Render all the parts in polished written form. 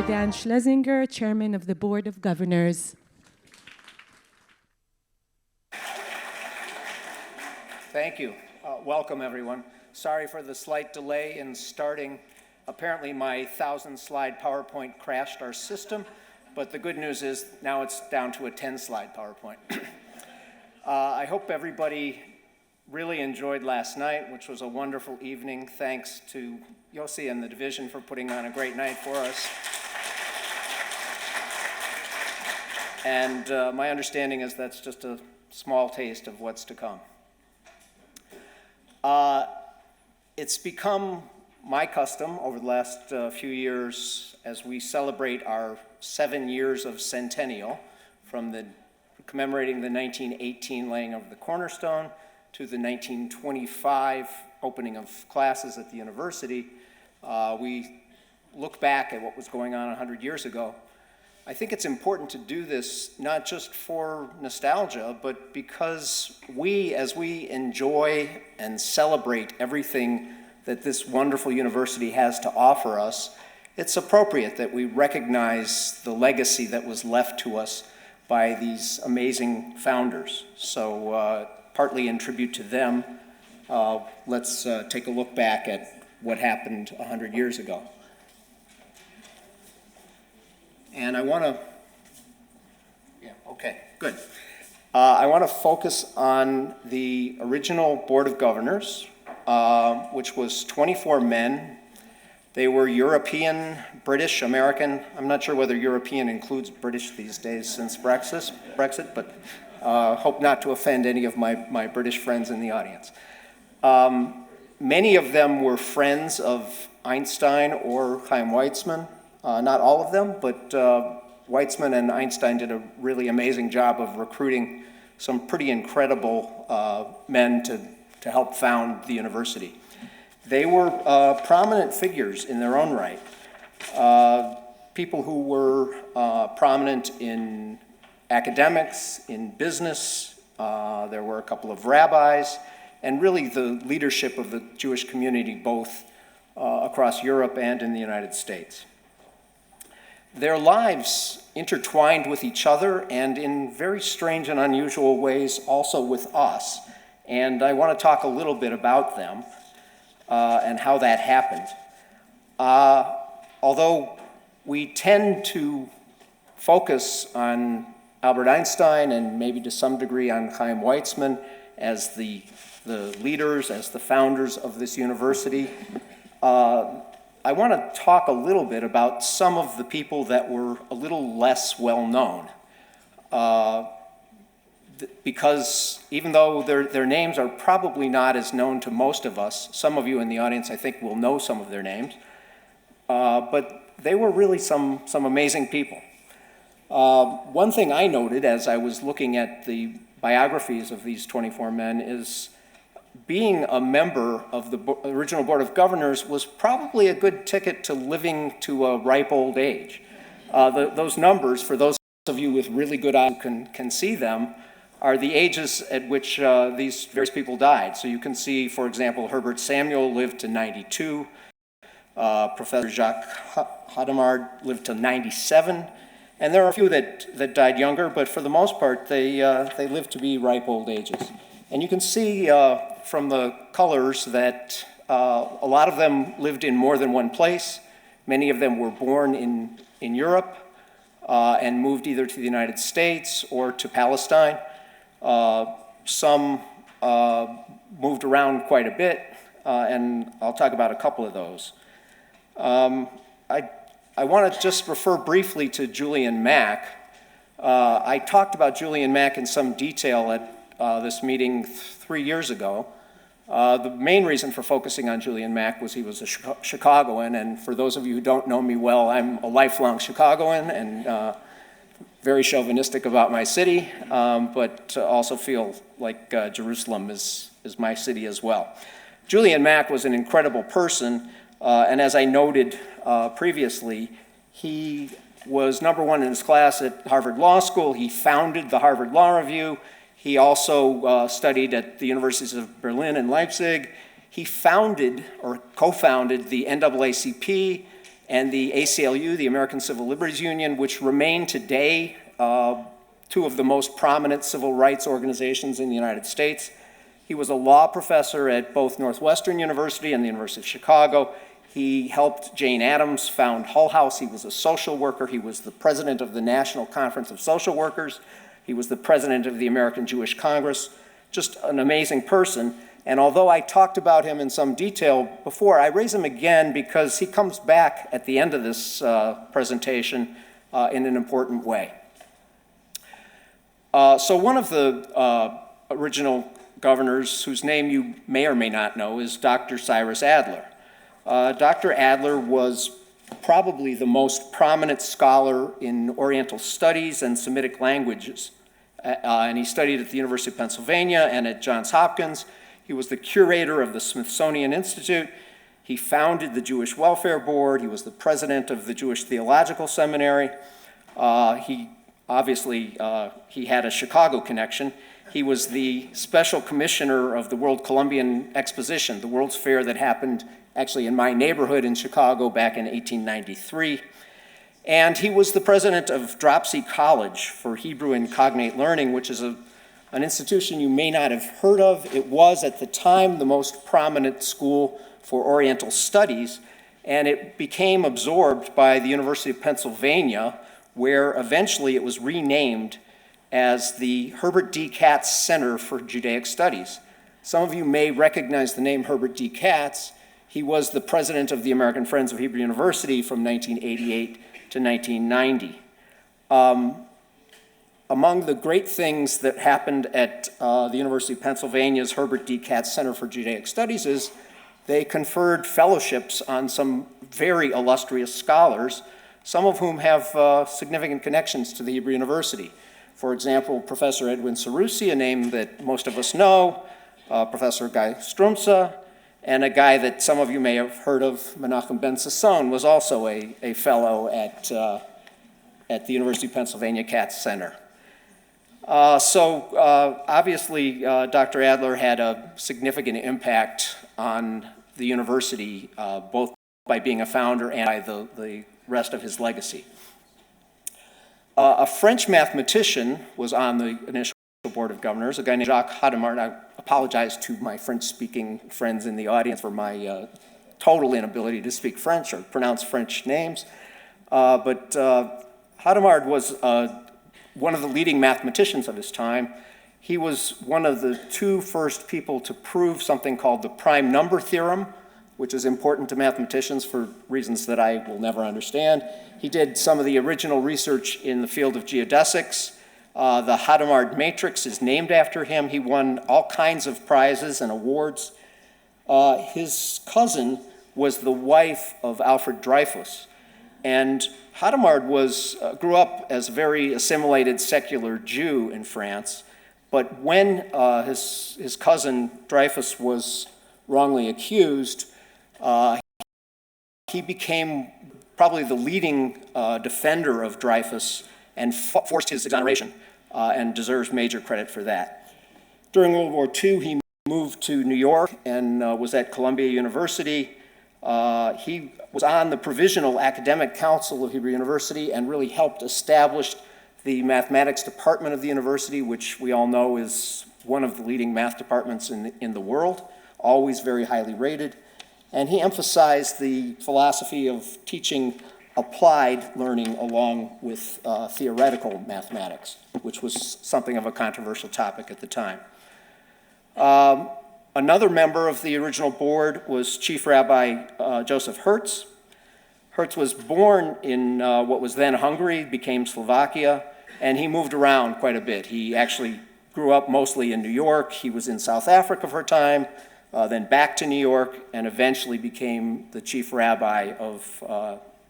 Mr. Dan Schlesinger, Chairman of the Board of Governors. Thank you. Welcome, everyone. Sorry for the slight delay in starting. Apparently, my 1,000-slide PowerPoint crashed our system, but the good news is now it's down to a 10-slide PowerPoint. I hope everybody really enjoyed last night, which was a wonderful evening. Thanks to Yossi and the division for putting on a great night for us. And my understanding is that's just a small taste of what's to come. It's become my custom over the last few years as we celebrate our 7 years of centennial from commemorating the 1918 laying of the cornerstone to the 1925 opening of classes at the university. We look back at what was going on 100 years ago. I think it's important to do this not just for nostalgia, but because as we enjoy and celebrate everything that this wonderful university has to offer us, it's appropriate that we recognize the legacy that was left to us by these amazing founders. So partly in tribute to them, let's take a look back at what happened 100 years ago. And I want to, good. I want to focus on the original Board of Governors, which was 24 men. They were European, British, American. I'm not sure whether European includes British these days since Brexit, but hope not to offend any of my British friends in the audience. Many of them were friends of Einstein or Chaim Weizmann. Not all of them, but Weizmann and Einstein did a really amazing job of recruiting some pretty incredible men to help found the university. They were prominent figures in their own right. People who were prominent in academics, in business. There were a couple of rabbis, and really the leadership of the Jewish community, both across Europe and in the United States. Their lives intertwined with each other and in very strange and unusual ways also with us. And I want to talk a little bit about them and how that happened. Although we tend to focus on Albert Einstein and maybe to some degree on Chaim Weizmann as the leaders, as the founders of this university, I want to talk a little bit about some of the people that were a little less well known. Because even though their names are probably not as known to most of us, some of you in the audience I think will know some of their names, but they were really some amazing people. One thing I noted as I was looking at the biographies of these 24 men is being a member of the original Board of Governors was probably a good ticket to living to a ripe old age. Those numbers, for those of you with really good eyes who can see them, are the ages at which these various people died. So you can see, for example, Herbert Samuel lived to 92. Professor Jacques Hadamard lived to 97. And there are a few that died younger, but for the most part, they lived to be ripe old ages. And you can see from the colors that a lot of them lived in more than one place. Many of them were born in Europe and moved either to the United States or to Palestine. Some moved around quite a bit, and I'll talk about a couple of those. I want to just refer briefly to Julian Mack. I talked about Julian Mack in some detail at this meeting 3 years ago. The main reason for focusing on Julian Mack was he was a Chicagoan, and for those of you who don't know me well, I'm a lifelong Chicagoan and very chauvinistic about my city, but also feel like Jerusalem is my city as well. Julian Mack was an incredible person, and as I noted previously, he was #1 in his class at Harvard Law School. He founded the Harvard Law Review. He also studied at the universities of Berlin and Leipzig. He founded or co-founded the NAACP and the ACLU, the American Civil Liberties Union, which remain today two of the most prominent civil rights organizations in the United States. He was a law professor at both Northwestern University and the University of Chicago. He helped Jane Addams found Hull House. He was a social worker. He was the president of the National Conference of Social Workers. He was the president of the American Jewish Congress. Just an amazing person. And although I talked about him in some detail before, I raise him again because he comes back at the end of this presentation in an important way. So one of the original governors, whose name you may or may not know, is Dr. Cyrus Adler. Dr. Adler was probably the most prominent scholar in Oriental studies and Semitic languages. And he studied at the University of Pennsylvania and at Johns Hopkins. He was the curator of the Smithsonian Institute. He founded the Jewish Welfare Board. He was the president of the Jewish Theological Seminary. He had a Chicago connection. He was the special commissioner of the World Columbian Exposition, the World's Fair that happened actually in my neighborhood in Chicago back in 1893. And he was the president of Dropsy College for Hebrew and Cognate Learning, which is an institution you may not have heard of. It was at the time the most prominent school for Oriental studies, and it became absorbed by the University of Pennsylvania, where eventually it was renamed as the Herbert D. Katz Center for Judaic Studies. Some of you may recognize the name Herbert D. Katz. He was the president of the American Friends of Hebrew University from 1988 to 1990. Among the great things that happened at the University of Pennsylvania's Herbert D. Katz Center for Judaic Studies is they conferred fellowships on some very illustrious scholars, some of whom have significant connections to the Hebrew University. For example, Professor Edwin Sarusi, a name that most of us know, Professor Guy Strumsa, and a guy that some of you may have heard of, Menachem Ben Sasson, was also a fellow at the University of Pennsylvania Katz Center. Obviously, Dr. Adler had a significant impact on the university, both by being a founder and by the rest of his legacy. A French mathematician was on the initial board of governors, a guy named Jacques Hadamard. I apologize to my French-speaking friends in the audience for my total inability to speak French or pronounce French names. But Hadamard was one of the leading mathematicians of his time. He was one of the two first people to prove something called the prime number theorem, which is important to mathematicians for reasons that I will never understand. He did some of the original research in the field of geodesics. The Hadamard matrix is named after him. He won all kinds of prizes and awards. His cousin was the wife of Alfred Dreyfus. And Hadamard grew up as a very assimilated secular Jew in France. But when his cousin Dreyfus was wrongly accused, he became probably the leading defender of Dreyfus and forced his exoneration and deserves major credit for that. During World War II, he moved to New York and was at Columbia University. He was on the Provisional Academic Council of Hebrew University and really helped establish the mathematics department of the university, which we all know is one of the leading math departments in the world, always very highly rated. And he emphasized the philosophy of teaching applied learning along with theoretical mathematics, which was something of a controversial topic at the time. Another member of the original board was Chief Rabbi Joseph Hertz. Hertz was born in what was then Hungary, became Slovakia, and he moved around quite a bit. He actually grew up mostly in New York. He was in South Africa for a time, then back to New York, and eventually became the chief rabbi of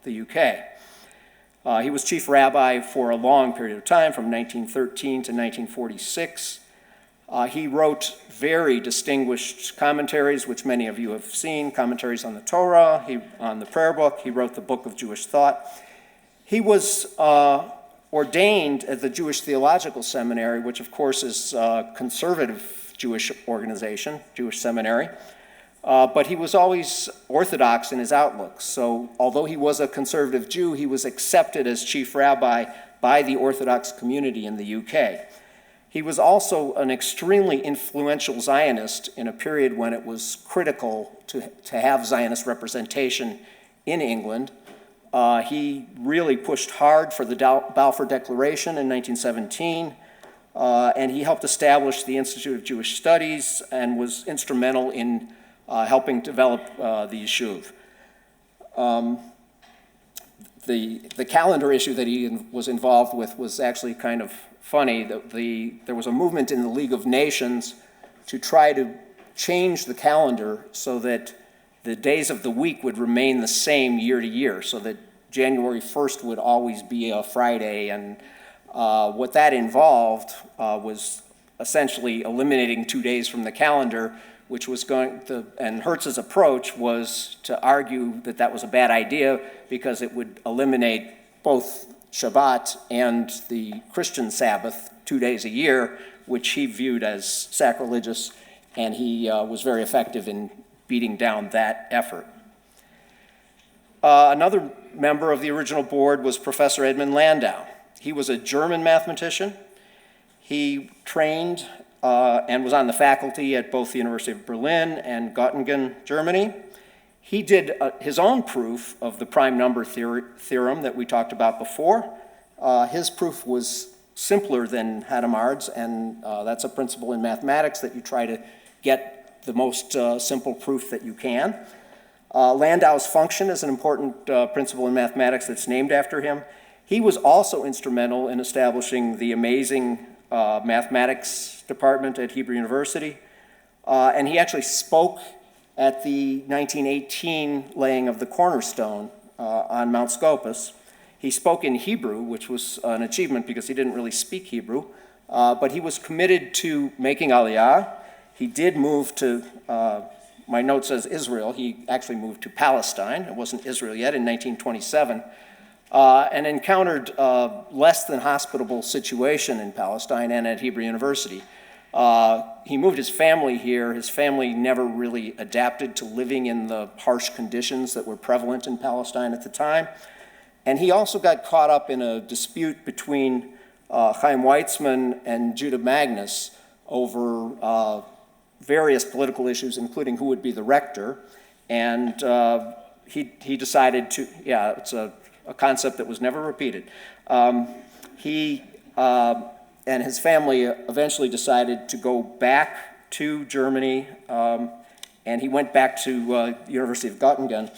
the UK. He was chief rabbi for a long period of time, from 1913 to 1946. He wrote very distinguished commentaries, which many of you have seen, commentaries on the Torah, on the prayer book. He wrote the Book of Jewish Thought. He was ordained at the Jewish Theological Seminary, which of course is a conservative Jewish organization, Jewish seminary. But he was always orthodox in his outlook. So although he was a conservative Jew, he was accepted as chief rabbi by the Orthodox community in the UK. He was also an extremely influential Zionist in a period when it was critical to have Zionist representation in England. He really pushed hard for the Balfour Declaration in 1917, and he helped establish the Institute of Jewish Studies and was instrumental in helping develop the Yishuv. The calendar issue that he was involved with was actually kind of funny. There was a movement in the League of Nations to try to change the calendar so that the days of the week would remain the same year to year, so that January 1st would always be a Friday. And what that involved was essentially eliminating 2 days from the calendar, which was and Hertz's approach was to argue that that was a bad idea because it would eliminate both Shabbat and the Christian Sabbath 2 days a year, which he viewed as sacrilegious, and he was very effective in beating down that effort. Another member of the original board was Professor Edmund Landau. He was a German mathematician. He trained and was on the faculty at both the University of Berlin and Göttingen, Germany. He did his own proof of the prime number theorem that we talked about before. His proof was simpler than Hadamard's, and that's a principle in mathematics that you try to get the most simple proof that you can. Landau's function is an important principle in mathematics that's named after him. He was also instrumental in establishing the amazing mathematics department at Hebrew University, and he actually spoke at the 1918 laying of the cornerstone on Mount Scopus. He spoke in Hebrew, which was an achievement because he didn't really speak Hebrew, but he was committed to making Aliyah. He did move to, my note says Israel, he actually moved to Palestine, it wasn't Israel yet, in 1927, and encountered a less than hospitable situation in Palestine and at Hebrew University. He moved his family here. His family never really adapted to living in the harsh conditions that were prevalent in Palestine at the time. And he also got caught up in a dispute between Chaim Weizmann and Judah Magnus over various political issues, including who would be the rector. And he decided to, it's a concept that was never repeated. He and his family eventually decided to go back to Germany, and he went back to University of Göttingen.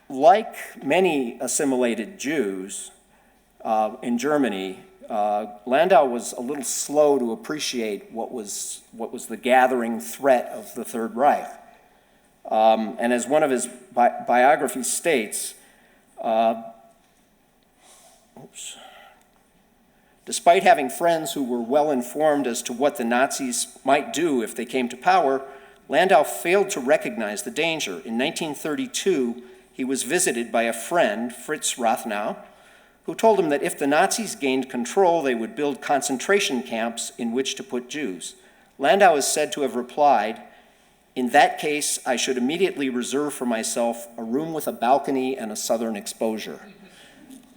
Like many assimilated Jews in Germany, Landau was a little slow to appreciate what was the gathering threat of the Third Reich. And as one of his biographies states, despite having friends who were well informed as to what the Nazis might do if they came to power, Landau failed to recognize the danger. In 1932, he was visited by a friend, Fritz Rathnau, who told him that if the Nazis gained control, they would build concentration camps in which to put Jews. Landau is said to have replied, "In that case, I should immediately reserve for myself a room with a balcony and a southern exposure."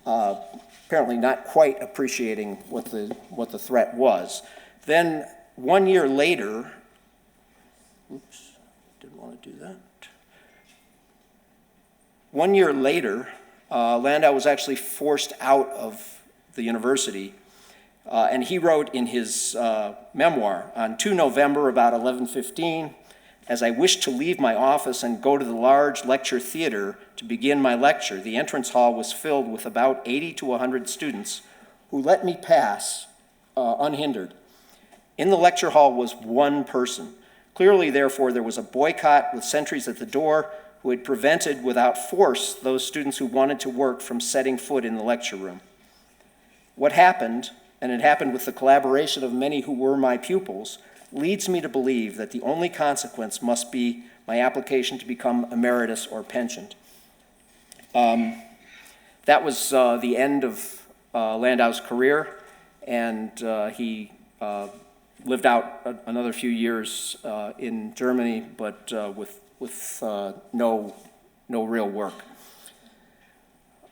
Apparently not quite appreciating what the threat was. Then 1 year later, didn't want to do that. 1 year later, Landau was actually forced out of the university, and he wrote in his memoir, on 2 November about 11:15, "As I wished to leave my office and go to the large lecture theater to begin my lecture, the entrance hall was filled with about 80 to 100 students who let me pass unhindered. In the lecture hall was one person. Clearly, therefore, there was a boycott with sentries at the door who had prevented without force those students who wanted to work from setting foot in the lecture room. What happened, and it happened with the collaboration of many who were my pupils, leads me to believe that the only consequence must be my application to become emeritus or pensioned." That was the end of Landau's career, and he lived out another few years in Germany, but with no real work.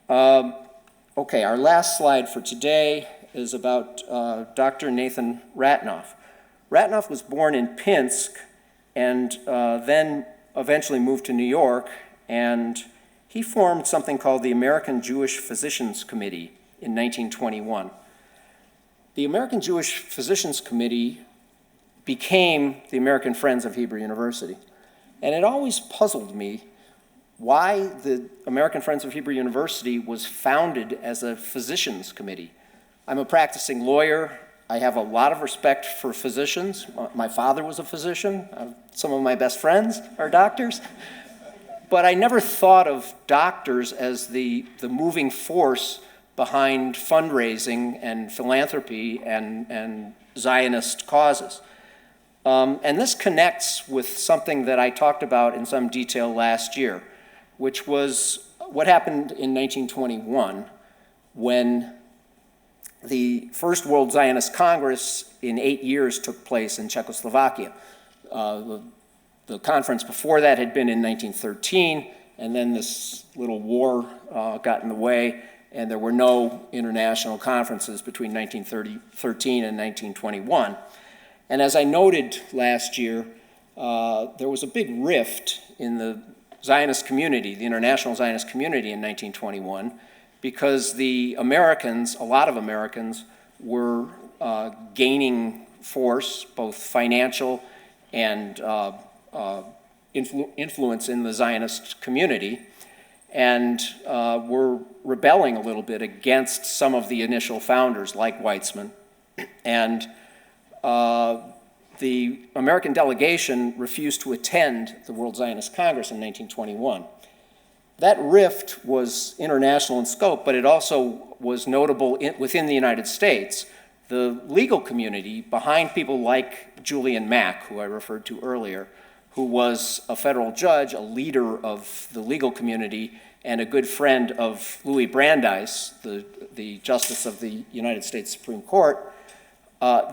Okay, our last slide for today is about Dr. Nathan Ratnoff. Ratnoff was born in Pinsk and then eventually moved to New York, and he formed something called the American Jewish Physicians Committee in 1921. The American Jewish Physicians Committee became the American Friends of Hebrew University. And it always puzzled me why the American Friends of Hebrew University was founded as a physicians committee. I'm a practicing lawyer. I have a lot of respect for physicians. My father was a physician. Some of my best friends are doctors. But I never thought of doctors as the moving force behind fundraising and philanthropy and Zionist causes. And this connects with something that I talked about in some detail last year, which was what happened in 1921 when the First World Zionist Congress in 8 years took place in Czechoslovakia. The conference before that had been in 1913, and then this little war got in the way, and there were no international conferences between 1913 and 1921. And as I noted last year, there was a big rift in the Zionist community, the international Zionist community in 1921, because the Americans, a lot of Americans, were gaining force, both financial and influence in the Zionist community, and were rebelling a little bit against some of the initial founders, like Weizmann. And the American delegation refused to attend the World Zionist Congress in 1921. That rift was international in scope, but it also was notable within the United States. The legal community, behind people like Julian Mack, who I referred to earlier, who was a federal judge, a leader of the legal community, and a good friend of Louis Brandeis, the Justice of the United States Supreme Court,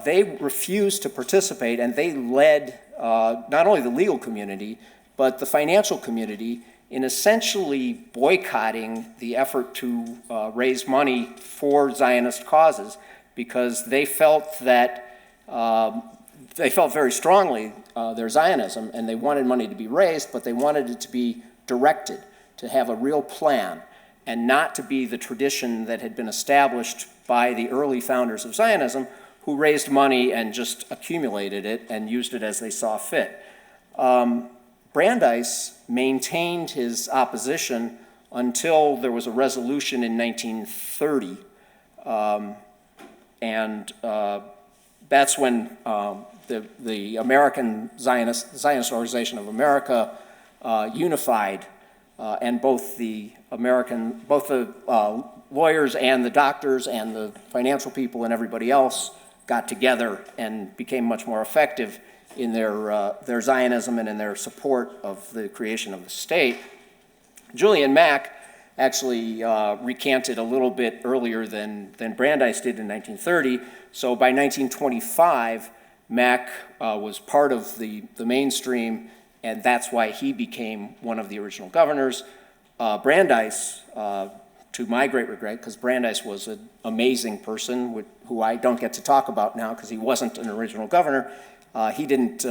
they refused to participate, and they led not only the legal community, but the financial community in essentially boycotting the effort to raise money for Zionist causes, because they felt that they felt very strongly their Zionism, and they wanted money to be raised, but they wanted it to be directed, to have a real plan, and not to be the tradition that had been established by the early founders of Zionism, who raised money and just accumulated it and used it as they saw fit. Brandeis maintained his opposition until there was a resolution in 1930, and that's when the American Zionist Organization of America unified, and both the lawyers and the doctors and the financial people and everybody else got together and became much more effective in their Zionism and in their support of the creation of the state. Julian Mack actually recanted a little bit earlier than Brandeis did in 1930. So by 1925, Mack was part of the mainstream, and that's why he became one of the original governors. Brandeis, to my great regret, because Brandeis was an amazing person who I don't get to talk about now because he wasn't an original governor, he didn't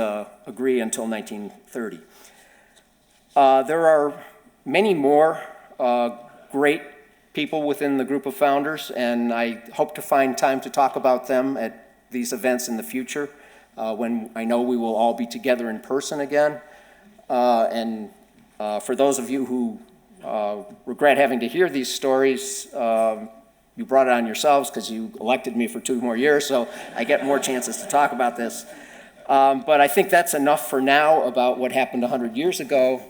agree until 1930. There are many more great people within the group of founders, and I hope to find time to talk about them at these events in the future when I know we will all be together in person again. And for those of you who regret having to hear these stories, you brought it on yourselves because you elected me for 2 more years, so I get more chances to talk about this. But I think that's enough for now about what happened 100 years ago.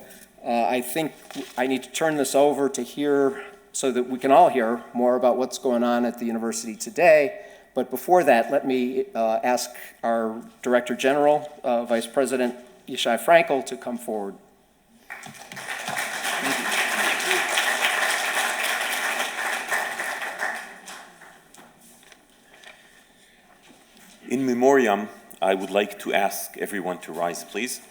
I think I need to turn this over to hear, so that we can all hear more about what's going on at the university today. But before that, let me ask our Director General, Vice President Yishai Frankel, to come forward. In memoriam I would like to ask everyone to rise, please.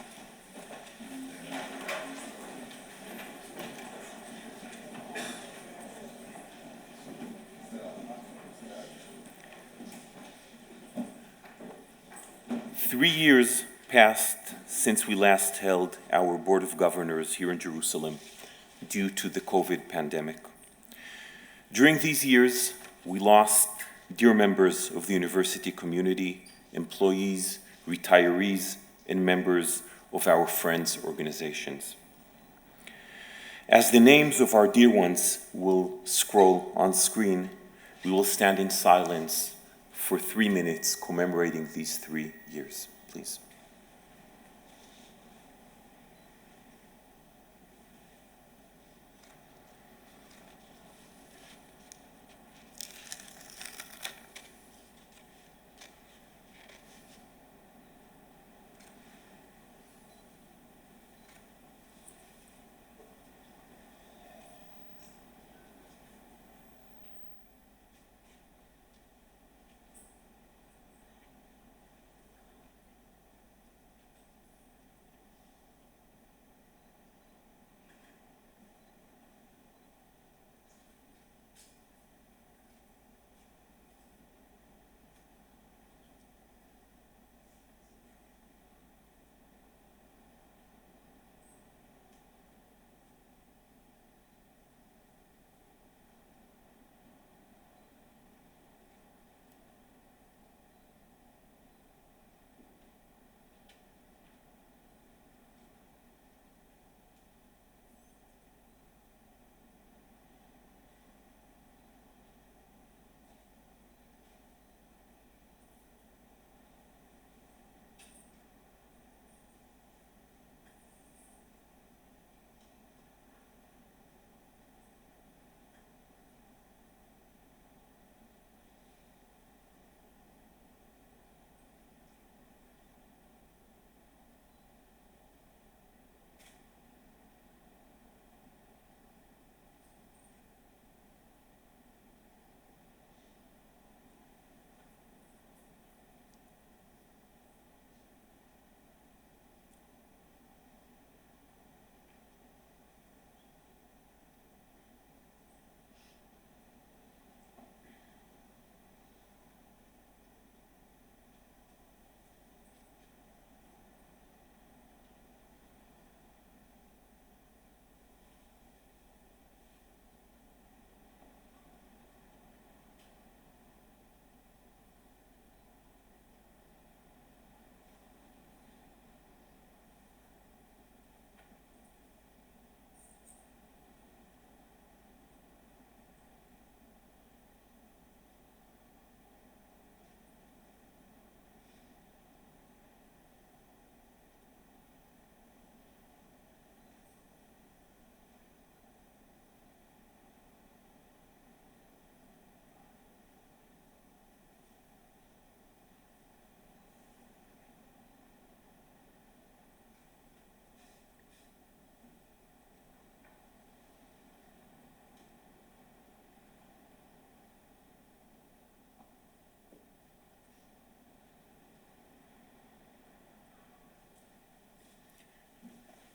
Three years passed since we last held our Board of Governors here in Jerusalem due to the COVID pandemic. During these years, we lost dear members of the university community, employees, retirees, and members of our friends' organizations. As the names of our dear ones will scroll on screen, we will stand in silence for 3 minutes commemorating these 3 years, please.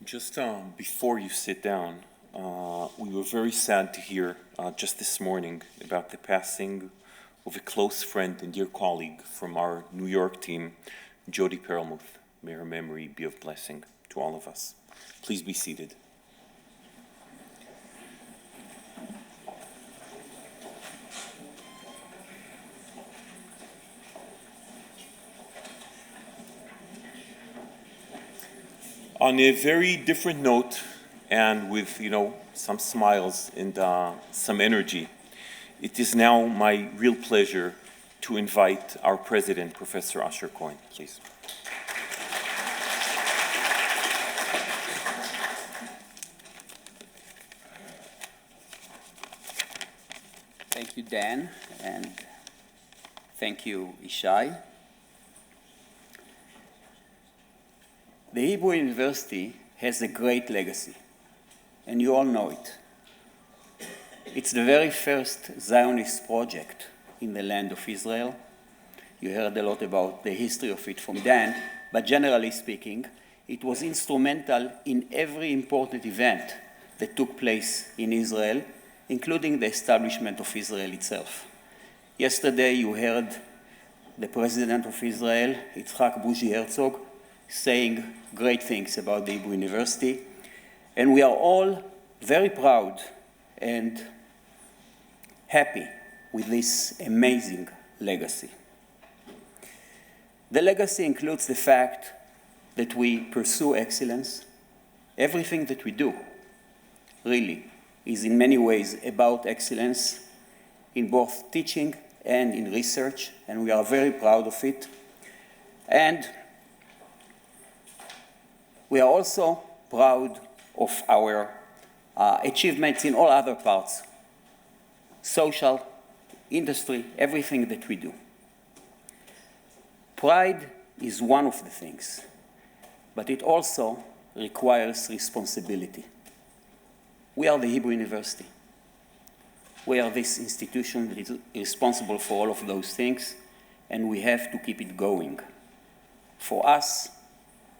Just before you sit down, we were very sad to hear just this morning about the passing of a close friend and dear colleague from our New York team, Jody Perlmuth. May her memory be of blessing to all of us. Please be seated. On a very different note, and with some smiles and some energy, it is now my real pleasure to invite our president, Professor Asher Cohen, please. Thank you, Dan, and thank you, Ishai. The Hebrew University has a great legacy, and you all know it. It's the very first Zionist project in the land of Israel, You heard a lot about the history of it from Dan, but generally speaking, it was instrumental in every important event that took place in Israel, including the establishment of Israel itself. Yesterday, you heard the President of Israel, Yitzhak Buzi Herzog, saying great things about the Hebrew University, and we are all very proud and happy with this amazing legacy. The legacy includes the fact that we pursue excellence. Everything that we do, really, is in many ways about excellence in both teaching and in research, and we are very proud of it. And we are also proud of our achievements in all other parts, social, industry, everything that we do. Pride is one of the things, but it also requires responsibility. We are the Hebrew University. We are this institution that is responsible for all of those things, and we have to keep it going. For us,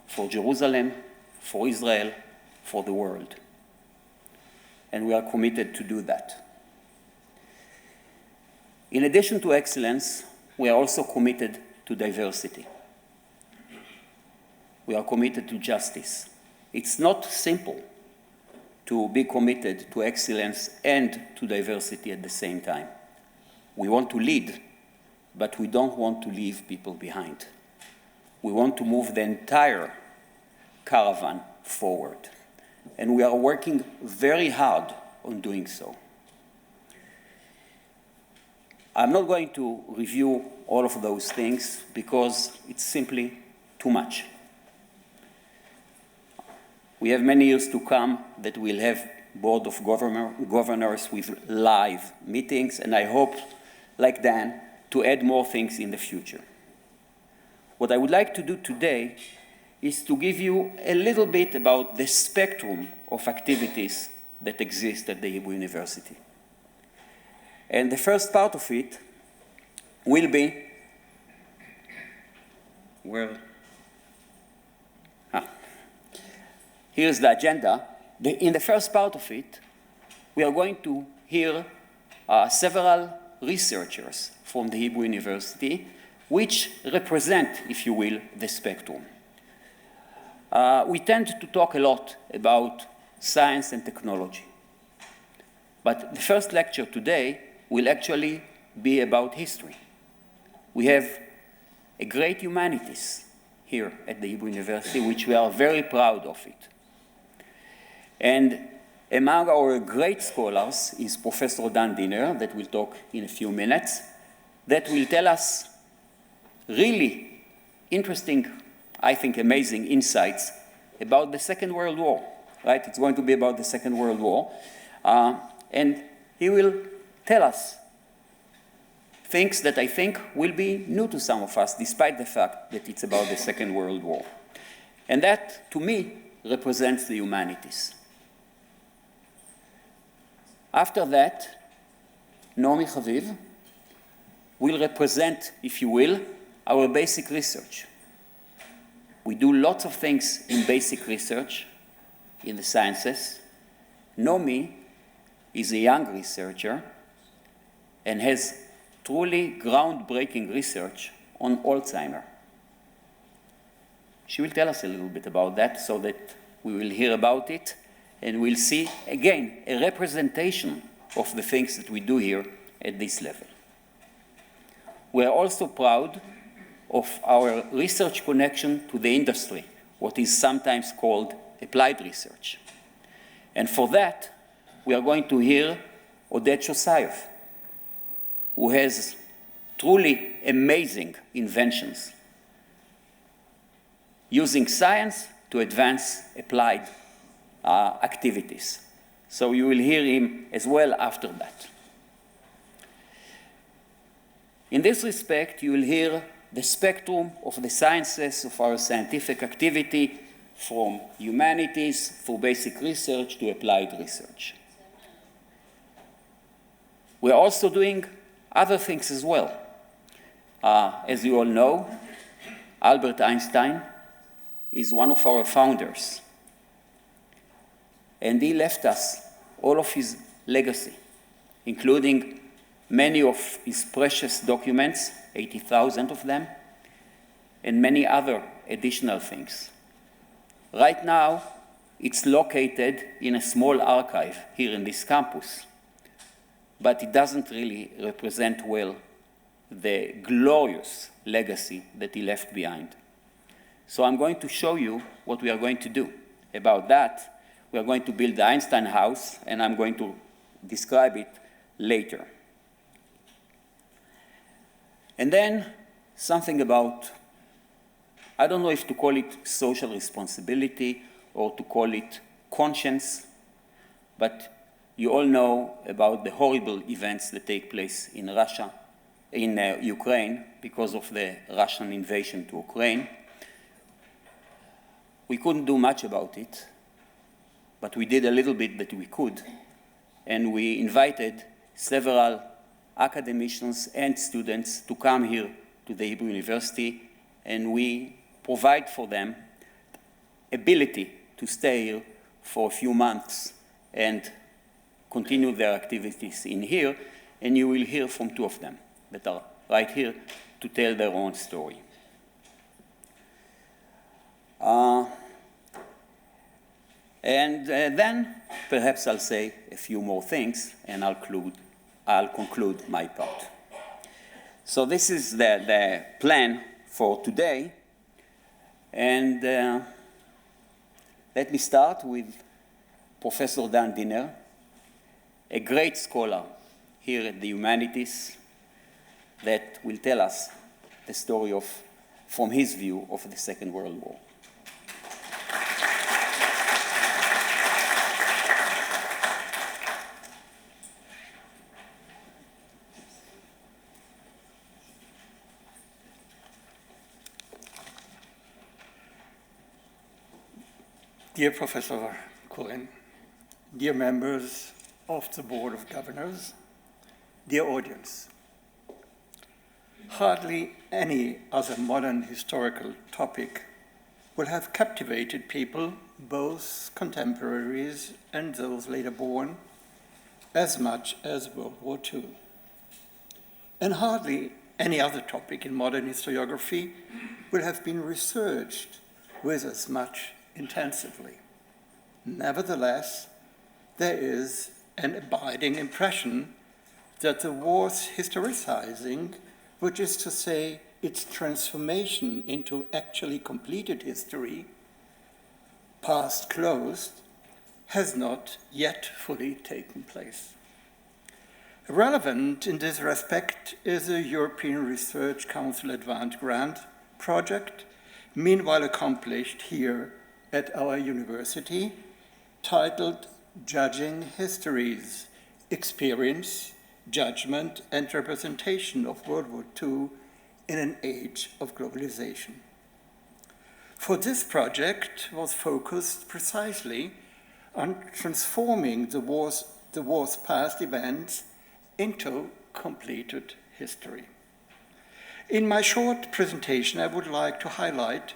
for Jerusalem, for Israel, for the world. And we are committed to do that. In addition to excellence, we are also committed to diversity. We are committed to justice. It's not simple to be committed to excellence and to diversity at the same time. We want to lead, but we don't want to leave people behind. We want to move the entire caravan forward. And we are working very hard on doing so. I'm not going to review all of those things because it's simply too much. We have many years to come that we'll have Board of Governors with live meetings, and I hope, like Dan, to add more things in the future. What I would like to do today is to give you a little bit about the spectrum of activities that exist at the Hebrew University. And the first part of it will be here's the agenda. In the first part of it, we are going to hear several researchers from the Hebrew University, which represent, if you will, the spectrum. We tend to talk a lot about science and technology. But the first lecture today will actually be about history. We have a great humanities here at the Hebrew University, which we are very proud of it. And among our great scholars is Professor Dan Diner, that will talk in a few minutes, that will tell us really interesting, I think amazing insights about the Second World War, right? It's going to be about the Second World War. And he will tell us things that I think will be new to some of us, despite the fact that it's about the Second World War. And that, to me, represents the humanities. After that, Naomi Chaviv will represent, if you will, our basic research. We do lots of things in basic research, in the sciences. Naomi is a young researcher and has truly groundbreaking research on Alzheimer. She will tell us a little bit about that so that we will hear about it and we'll see, again, a representation of the things that we do here at this level. We are also proud of our research connection to the industry, what is sometimes called applied research. And for that, we are going to hear Oded Shosayev, who has truly amazing inventions using science to advance applied activities. So you will hear him as well after that. In this respect, you will hear the spectrum of the sciences of our scientific activity, from humanities through basic research to applied research. We are also doing other things as well. As you all know, Albert Einstein is one of our founders. And he left us all of his legacy, including many of his precious documents, 80,000 of them, and many other additional things. Right now, it's located in a small archive here in this campus, but it doesn't really represent well the glorious legacy that he left behind. So I'm going to show you what we are going to do about that. We are going to build the Einstein house, and I'm going to describe it later. And then something about, I don't know if to call it social responsibility or to call it conscience, but you all know about the horrible events that take place in Russia, in Ukraine, because of the Russian invasion to Ukraine. We couldn't do much about it, but we did a little bit that we could, and we invited several academicians and students to come here to the Hebrew University, and we provide for them ability to stay here for a few months and continue their activities in here, and you will hear from two of them that are right here to tell their own story. Then perhaps I'll say a few more things, and I'll conclude my part. So this is the plan for today, and let me start with Professor Dan Dinner, a great scholar here at the Humanities, that will tell us the story from his view of the Second World War. Dear Professor Cohen, dear members of the Board of Governors, dear audience, hardly any other modern historical topic will have captivated people, both contemporaries and those later born, as much as World War II. And hardly any other topic in modern historiography will have been researched with as much intensively. Nevertheless, there is an abiding impression that the war's historicizing, which is to say its transformation into actually completed history, past closed, has not yet fully taken place. Relevant in this respect is a European Research Council Advanced Grant project, meanwhile accomplished here at our university, titled Judging Histories, Experience, Judgment, and Representation of World War II in an Age of Globalization. For this project was focused precisely on transforming the war's past events into completed history. In my short presentation, I would like to highlight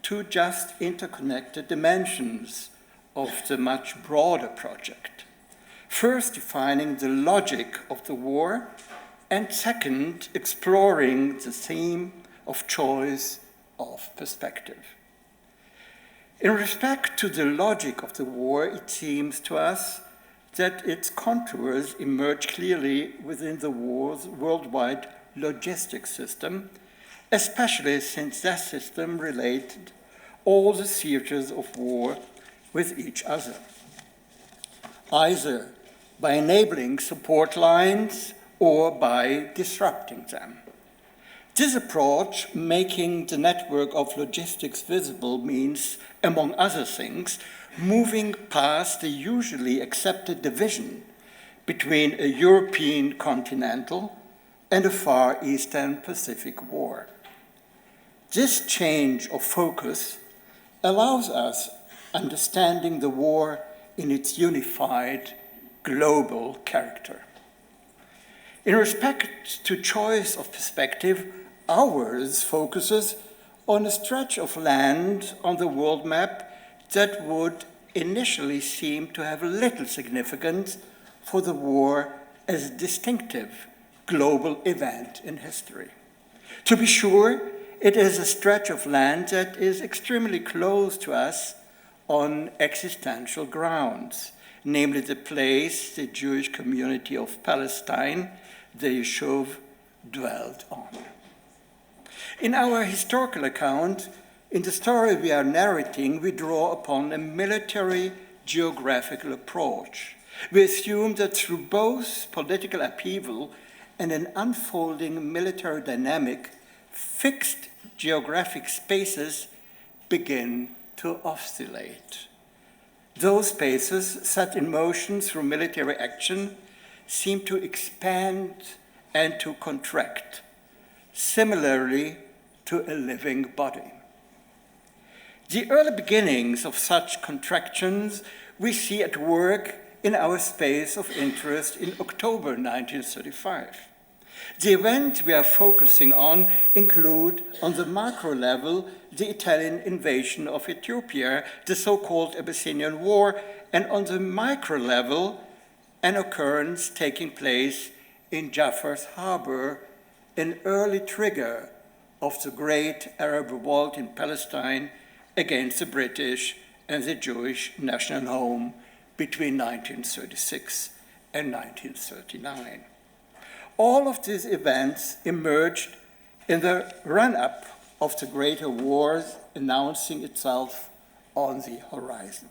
two just interconnected dimensions of the much broader project. First, defining the logic of the war, and second, exploring the theme of choice of perspective. In respect to the logic of the war, it seems to us that its contours emerge clearly within the war's worldwide logistics system, especially since that system related all the theaters of war with each other, either by enabling support lines or by disrupting them. This approach, making the network of logistics visible, means, among other things, moving past the usually accepted division between a European continental and a Far Eastern Pacific war. This change of focus allows us understanding the war in its unified global character. In respect to choice of perspective, ours focuses on a stretch of land on the world map that would initially seem to have little significance for the war as a distinctive global event in history. To be sure, it is a stretch of land that is extremely close to us on existential grounds, namely the place the Jewish community of Palestine, the Yishuv, dwelled on. In our historical account, in the story we are narrating, we draw upon a military geographical approach. We assume that through both political upheaval and an unfolding military dynamic, fixed geographic spaces begin to oscillate. Those spaces, set in motion through military action, seem to expand and to contract, similarly to a living body. The early beginnings of such contractions we see at work in our space of interest in October 1935. The events we are focusing on include, on the macro level, the Italian invasion of Ethiopia, the so-called Abyssinian War, and on the micro level, an occurrence taking place in Jaffa's harbor, an early trigger of the great Arab revolt in Palestine against the British and the Jewish national home between 1936 and 1939. All of these events emerged in the run-up of the greater wars announcing itself on the horizon.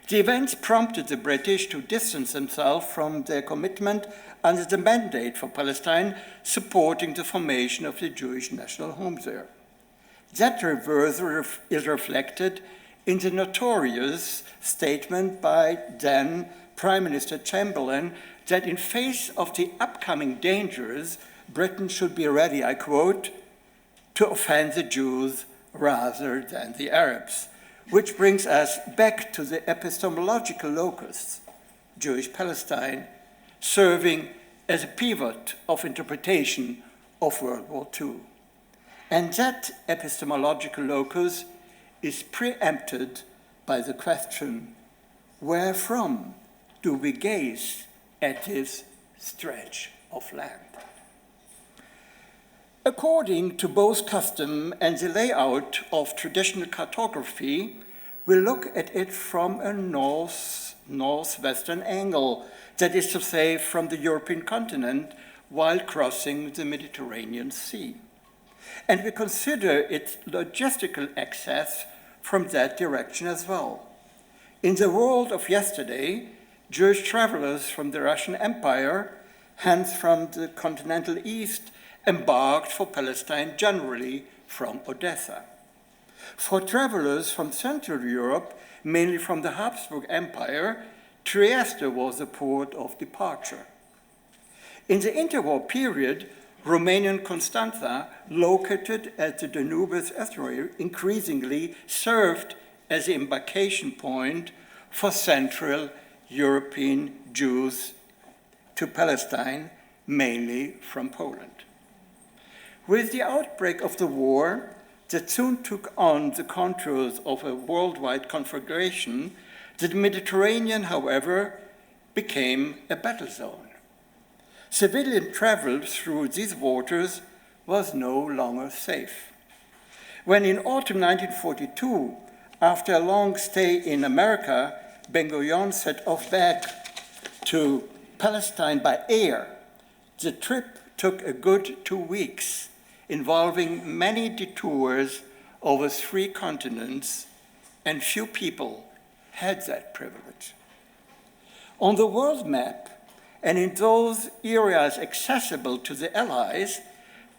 The events prompted the British to distance themselves from their commitment under the Mandate for Palestine, supporting the formation of the Jewish national home there. That reversal is reflected in the notorious statement by then Prime Minister Chamberlain that in face of the upcoming dangers, Britain should be ready, I quote, to offend the Jews rather than the Arabs, which brings us back to the epistemological locus, Jewish Palestine, serving as a pivot of interpretation of World War II. And that epistemological locus is preempted by the question, where from do we gaze at this stretch of land? According to both custom and the layout of traditional cartography, we look at it from a northwestern angle, that is to say, from the European continent, while crossing the Mediterranean Sea. And we consider its logistical access from that direction as well. In the world of yesterday, Jewish travelers from the Russian Empire, hence from the continental East, embarked for Palestine generally from Odessa. For travelers from Central Europe, mainly from the Habsburg Empire, Trieste was the port of departure. In the interwar period, Romanian Constanța, located at the Danube estuary, increasingly served as the embarkation point for Central European Jews to Palestine, mainly from Poland. With the outbreak of the war that soon took on the contours of a worldwide conflagration, the Mediterranean, however, became a battle zone. Civilian travel through these waters was no longer safe. When in autumn 1942, after a long stay in America, Ben-Gurion set off back to Palestine by air, the trip took a good 2 weeks, involving many detours over 3 continents, and few people had that privilege. On the world map, and in those areas accessible to the Allies,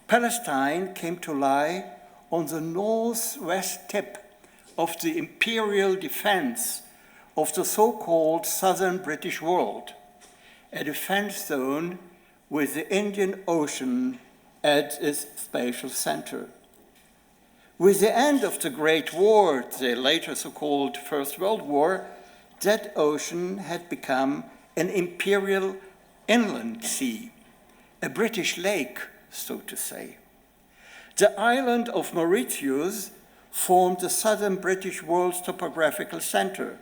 Palestine came to lie on the northwest tip of the imperial defense of the so-called southern British world, a defense zone with the Indian Ocean at its spatial center. With the end of the Great War, the later so-called First World War, that ocean had become an imperial inland sea, a British lake, so to say. The island of Mauritius formed the southern British world's topographical center,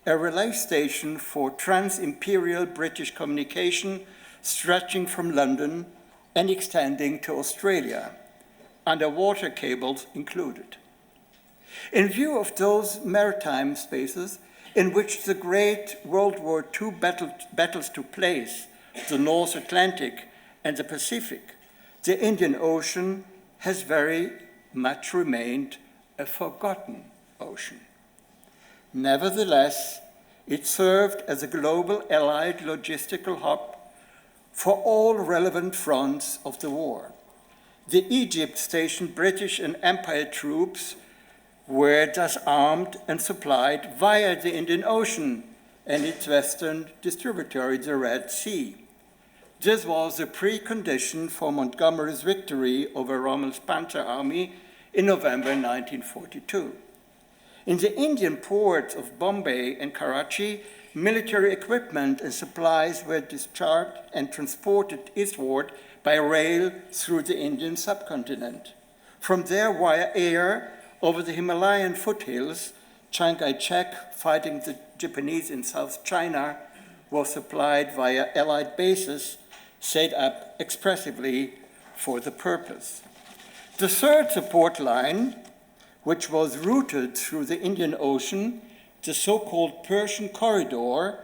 a relay station for trans-imperial British communication stretching from London and extending to Australia, underwater cables included. In view of those maritime spaces in which the great World War II battles took place, the North Atlantic and the Pacific, the Indian Ocean has very much remained a forgotten ocean. Nevertheless, it served as a global allied logistical hub for all relevant fronts of the war. The Egypt stationed British and Empire troops were thus armed and supplied via the Indian Ocean and its western distributary, the Red Sea. This was the precondition for Montgomery's victory over Rommel's Panzer Army in November 1942. In the Indian ports of Bombay and Karachi, military equipment and supplies were discharged and transported eastward by rail through the Indian subcontinent. From there, via air, over the Himalayan foothills, Chiang Kai-shek, fighting the Japanese in South China, was supplied via Allied bases set up expressively for the purpose. The third support line, which was routed through the Indian Ocean, the so-called Persian Corridor,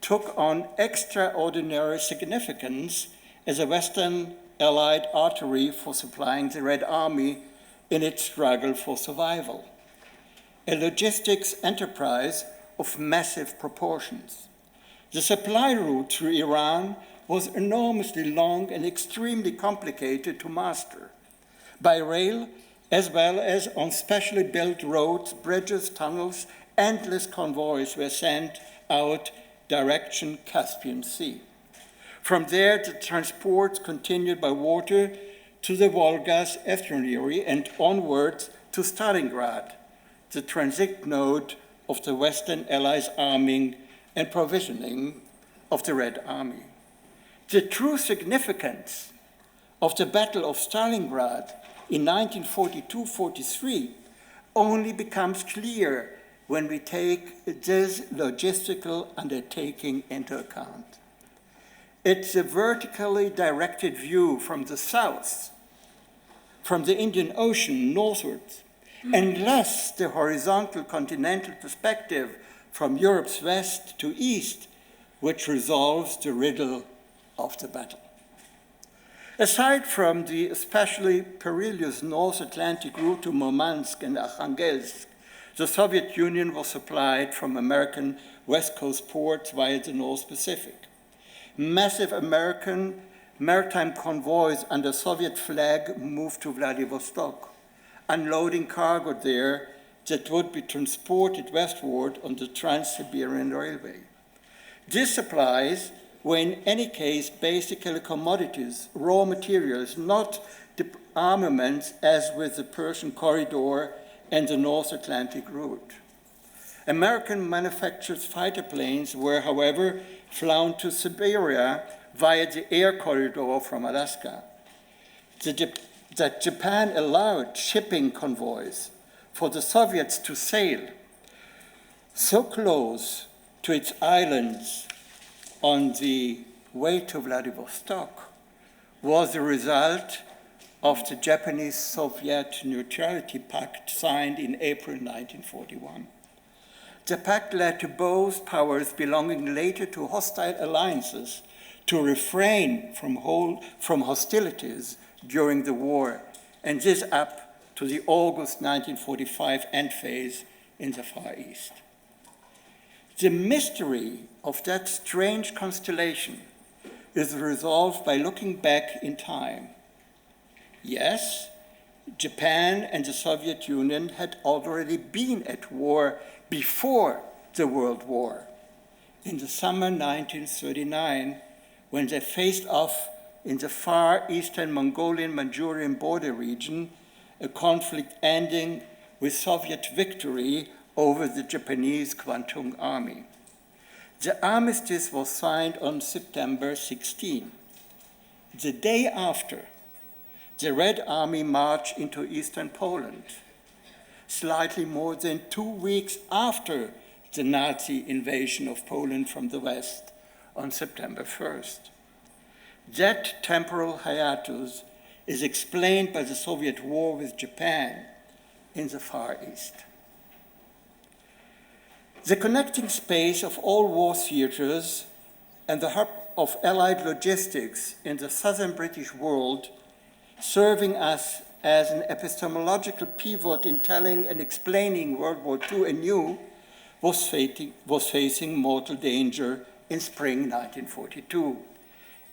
took on extraordinary significance as a Western Allied artery for supplying the Red Army in its struggle for survival, a logistics enterprise of massive proportions. The supply route through Iran was enormously long and extremely complicated to master. By rail, as well as on specially built roads, bridges, tunnels, endless convoys were sent out direction Caspian Sea. From there, the transports continued by water to the Volga's estuary and onwards to Stalingrad, the transit node of the Western Allies' arming and provisioning of the Red Army. The true significance of the Battle of Stalingrad in 1942-43 only becomes clear when we take this logistical undertaking into account. It's a vertically directed view from the south, from the Indian Ocean northwards, and less the horizontal continental perspective from Europe's west to east, which resolves the riddle of the battle. Aside from the especially perilous North Atlantic route to Murmansk and Arkhangelsk, the Soviet Union was supplied from American West Coast ports via the North Pacific. Massive American maritime convoys under Soviet flag moved to Vladivostok, unloading cargo there that would be transported westward on the Trans-Siberian Railway. These supplies were in any case basically commodities, raw materials, not armaments as with the Persian Corridor and the North Atlantic route. American manufactured fighter planes were, however, flown to Siberia via the air corridor from Alaska. That Japan allowed shipping convoys for the Soviets to sail so close to its islands on the way to Vladivostok was the result of the Japanese-Soviet Neutrality Pact signed in April 1941. The pact led to both powers belonging later to hostile alliances to refrain from hostilities during the war, and this up to the August 1945 end phase in the Far East. The mystery of that strange constellation is resolved by looking back in time. Yes, Japan and the Soviet Union had already been at war before the World War. In the summer 1939, when they faced off in the far eastern Mongolian-Manchurian border region, a conflict ending with Soviet victory over the Japanese Kwantung Army. The armistice was signed on September 16. the day after, the Red Army marched into eastern Poland, slightly more than 2 weeks after the Nazi invasion of Poland from the west on September 1st. That temporal hiatus is explained by the Soviet war with Japan in the Far East. The connecting space of all war theaters and the hub of Allied logistics in the southern British world, serving us as an epistemological pivot in telling and explaining World War II anew, was facing mortal danger in spring 1942.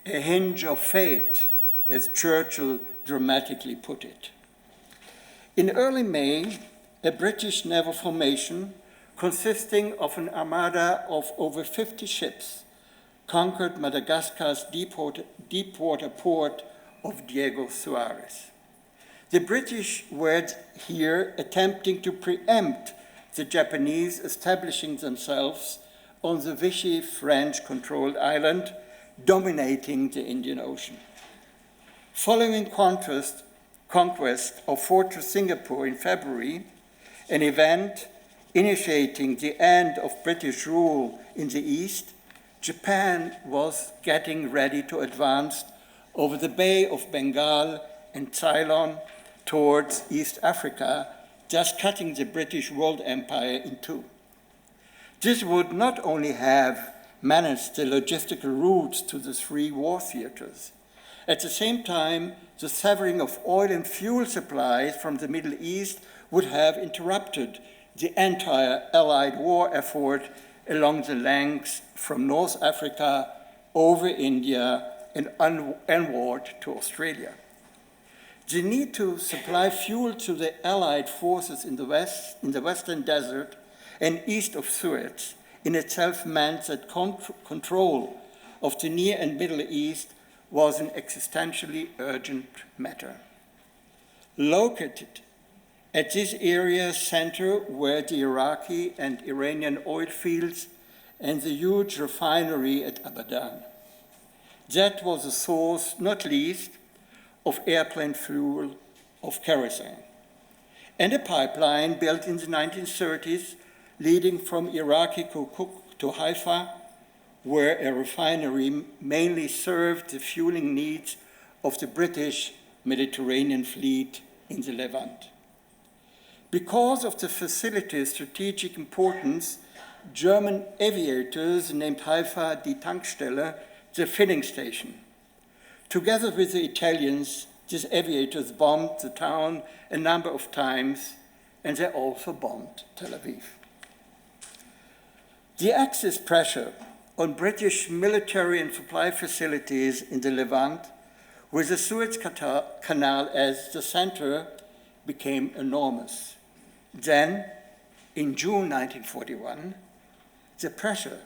A hinge of fate, as Churchill dramatically put it. In early May, a British naval formation consisting of an armada of over 50 ships conquered Madagascar's deepwater port of Diego Suarez. The British were here attempting to preempt the Japanese establishing themselves on the Vichy French-controlled island, dominating the Indian Ocean. Following conquest of Fortress Singapore in February, an event initiating the end of British rule in the East, Japan was getting ready to advance over the Bay of Bengal and Ceylon towards East Africa, thus cutting the British world empire in two. This would not only have managed the logistical routes to the three war theaters, at the same time, the severing of oil and fuel supplies from the Middle East would have interrupted the entire Allied war effort along the lengths from North Africa over India and onward to Australia. The need to supply fuel to the Allied forces in the Western Desert and east of Suez in itself meant that control of the Near and Middle East was an existentially urgent matter. Located at this area's center were the Iraqi and Iranian oil fields and the huge refinery at Abadan. That was a source, not least, of airplane fuel, of kerosene, and a pipeline built in the 1930s leading from Iraqi Kirkuk to Haifa, where a refinery mainly served the fueling needs of the British Mediterranean fleet in the Levant. Because of the facility's strategic importance, German aviators named Haifa die Tankstelle, the filling station. Together with the Italians, these aviators bombed the town a number of times, and they also bombed Tel Aviv. The Axis pressure on British military and supply facilities in the Levant, with the Suez Canal as the center, became enormous. Then, in June 1941, the pressure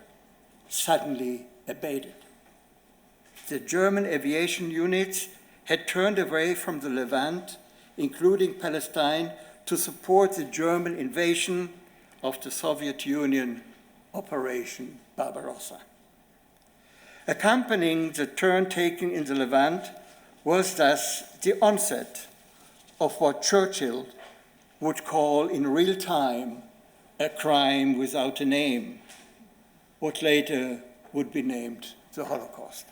suddenly abated. The German aviation units had turned away from the Levant, including Palestine, to support the German invasion of the Soviet Union, Operation Barbarossa. Accompanying the turn taken in the Levant was thus the onset of what Churchill would call in real time a crime without a name, what later would be named the Holocaust.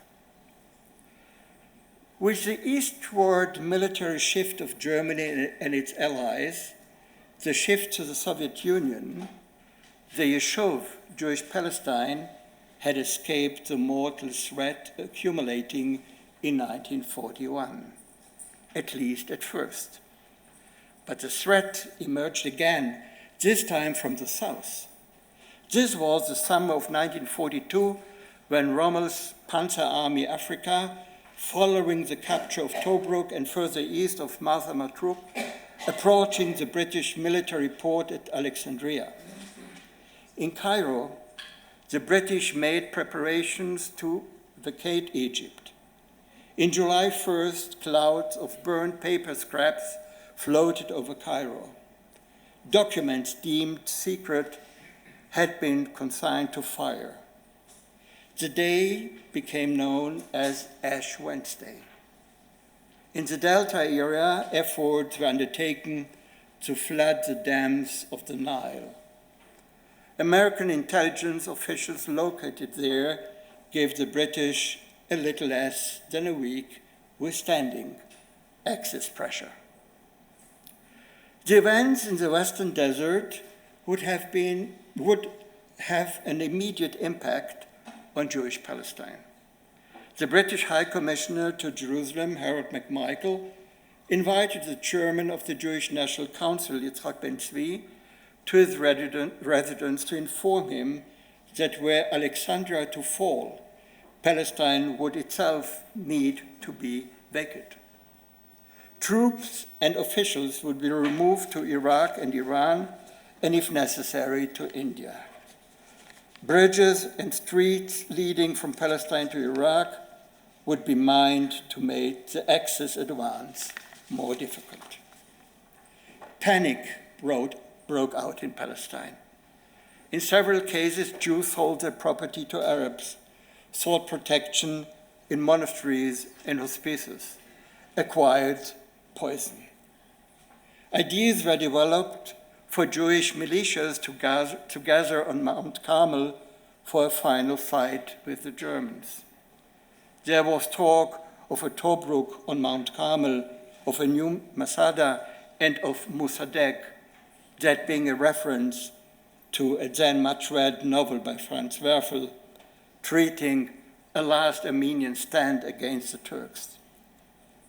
With the eastward military shift of Germany and its allies, the shift to the Soviet Union, the Yishuv, Jewish Palestine, had escaped the mortal threat accumulating in 1941, at least at first. But the threat emerged again, this time from the south. This was the summer of 1942, when Rommel's Panzer Army Africa, following the capture of Tobruk and further east of Martha Matrup, approaching the British military port at Alexandria. In Cairo, the British made preparations to vacate Egypt. In July 1st, clouds of burned paper scraps floated over Cairo. Documents deemed secret had been consigned to fire. The day became known as Ash Wednesday. In the Delta area, efforts were undertaken to flood the dams of the Nile. American intelligence officials located there gave the British a little less than a week, withstanding excess pressure. The events in the Western Desert would have an immediate impact on Jewish Palestine. The British High Commissioner to Jerusalem, Harold McMichael, invited the chairman of the Jewish National Council, Yitzhak Ben-Zvi, to his residence to inform him that were Alexandria to fall, Palestine would itself need to be vacant. Troops and officials would be removed to Iraq and Iran, and if necessary, to India. Bridges and streets leading from Palestine to Iraq would be mined to make the Axis advance more difficult. Panic broke out in Palestine. In several cases, Jews sold their property to Arabs, sought protection in monasteries and hospices, acquired poison. Ideas were developed for Jewish militias to gather on Mount Carmel for a final fight with the Germans. There was talk of a Tobruk on Mount Carmel, of a new Masada, and of Mossadegh, that being a reference to a then much-read novel by Franz Werfel, treating a last Armenian stand against the Turks.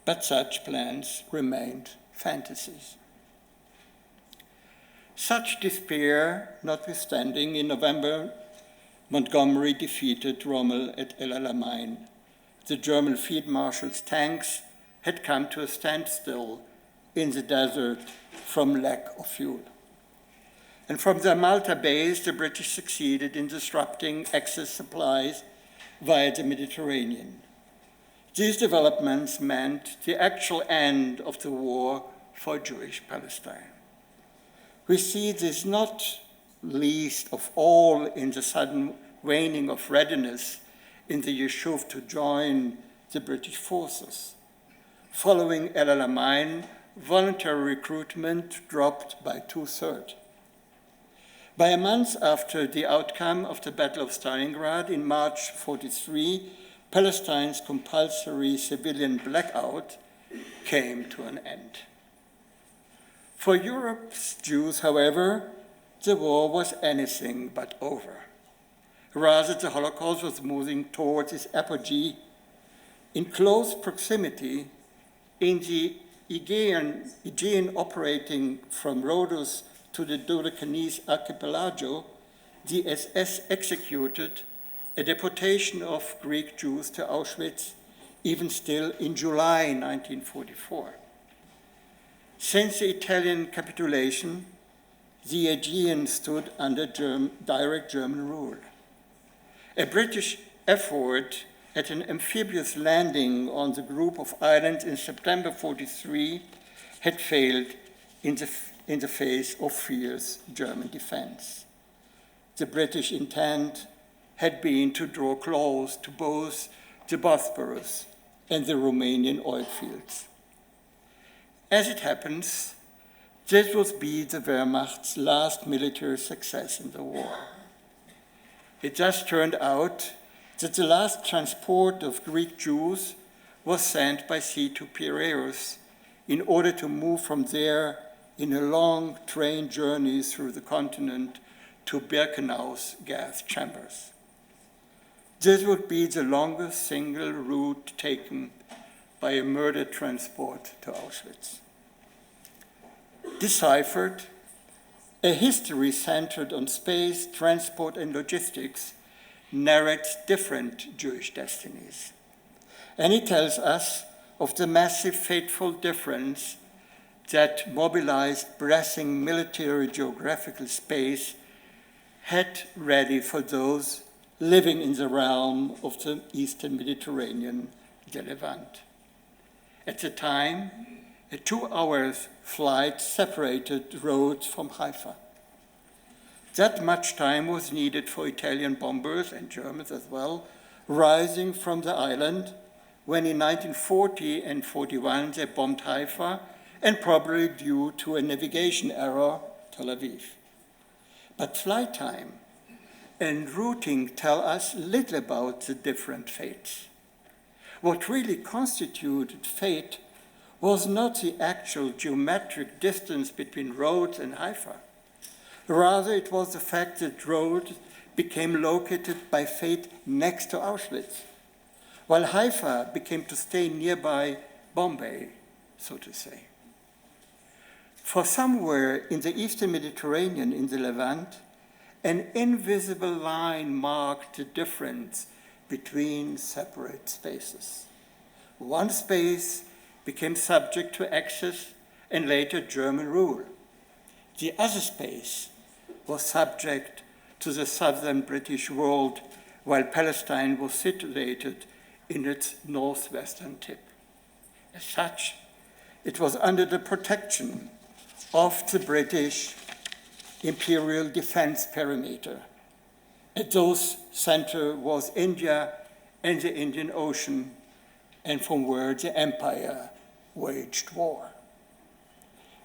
But such plans remained fantasies. Such despair notwithstanding, in November, Montgomery defeated Rommel at El Alamein. The German field marshal's tanks had come to a standstill in the desert from lack of fuel. And from their Malta base, the British succeeded in disrupting excess supplies via the Mediterranean. These developments meant the actual end of the war for Jewish Palestine. We see this not least of all in the sudden waning of readiness in the Yishuv to join the British forces. Following El Alamein, voluntary recruitment dropped by 2/3. By a month after the outcome of the Battle of Stalingrad in March 1943, Palestine's compulsory civilian blackout came to an end. For Europe's Jews, however, the war was anything but over. Rather, the Holocaust was moving towards its apogee. In close proximity, in the Aegean operating from Rhodos to the Dodecanese archipelago, the SS executed a deportation of Greek Jews to Auschwitz, even still in July 1944. Since the Italian capitulation, the Aegean stood under direct German rule. A British effort at an amphibious landing on the group of islands in September 1943 had failed in the face of fierce German defense. The British intent had been to draw close to both the Bosporus and the Romanian oil fields. As it happens, this would be the Wehrmacht's last military success in the war. It thus turned out that the last transport of Greek Jews was sent by sea to Piraeus in order to move from there in a long train journey through the continent to Birkenau's gas chambers. This would be the longest single route taken by a murder transport to Auschwitz. Deciphered, a history centered on space, transport, and logistics narrates different Jewish destinies. And it tells us of the massive fateful difference that mobilized brassing military geographical space had ready for those living in the realm of the Eastern Mediterranean, the Levant. At the time, a 2-hour flight separated Rhodes from Haifa. That much time was needed for Italian bombers, and Germans as well, rising from the island, when in 1940 and 41 they bombed Haifa, and probably due to a navigation error, Tel Aviv. But flight time and routing tell us little about the different fates. What really constituted fate was not the actual geometric distance between Rhodes and Haifa. Rather, it was the fact that Rhodes became located by fate next to Auschwitz, while Haifa became to stay nearby Bombay, so to say. For somewhere in the eastern Mediterranean, in the Levant, an invisible line marked the difference between separate spaces. One space became subject to Axis and later German rule. The other space was subject to the southern British world, while Palestine was situated in its northwestern tip. As such, it was under the protection of the British imperial defense perimeter. At those center was India and the Indian Ocean, and from where the empire waged war.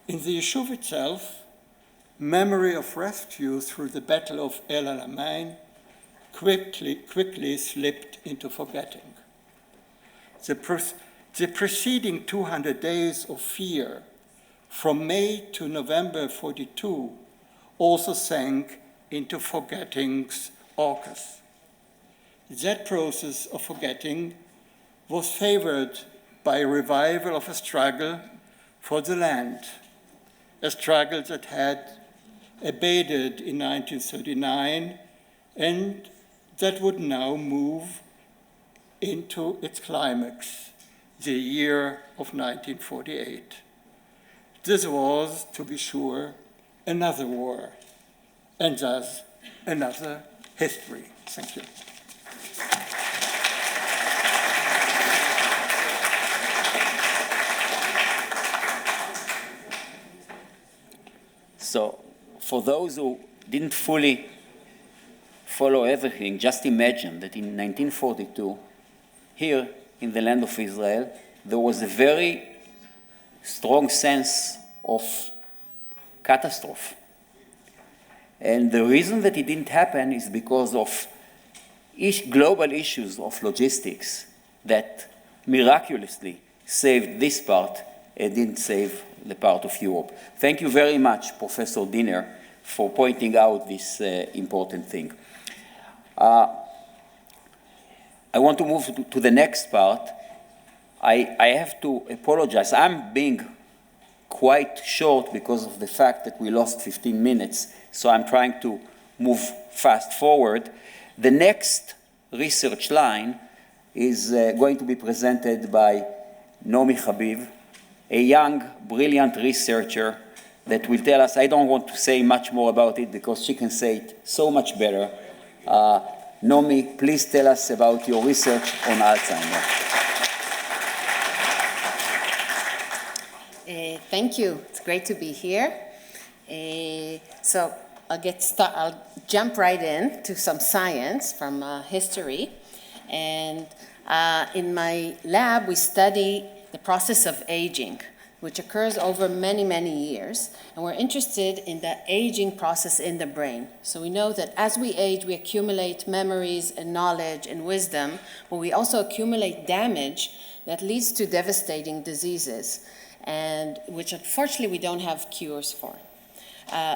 In the Yishuv itself, memory of rescue through the Battle of El Alamein quickly slipped into forgetting. The preceding 200 days of fear, from May to November 42, also sank into forgetting's AUKUS. That process of forgetting was favored by a revival of a struggle for the land, a struggle that had abated in 1939 and that would now move into its climax, the year of 1948. This was, to be sure, another war, and thus another history. Thank you. So, for those who didn't fully follow everything, just imagine that in 1942, here in the land of Israel, there was a very strong sense of catastrophe. And the reason that it didn't happen is because of global issues of logistics that miraculously saved this part and didn't save the part of Europe. Thank you very much, Professor Diener, for pointing out this important thing. I want to move to the next part. I have to apologize. I'm being quite short because of the fact that we lost 15 minutes, so I'm trying to move fast forward. The next research line is going to be presented by Nomi Habib, a young, brilliant researcher that will tell us. I don't want to say much more about it because she can say it so much better. Nomi, please tell us about your research on Alzheimer's. Thank you. It's great to be here. So I'll jump right in to some science from history. And in my lab, we study the process of aging, which occurs over many, many years. And we're interested in the aging process in the brain. So we know that as we age, we accumulate memories and knowledge and wisdom, but we also accumulate damage that leads to devastating diseases, and which unfortunately we don't have cures for.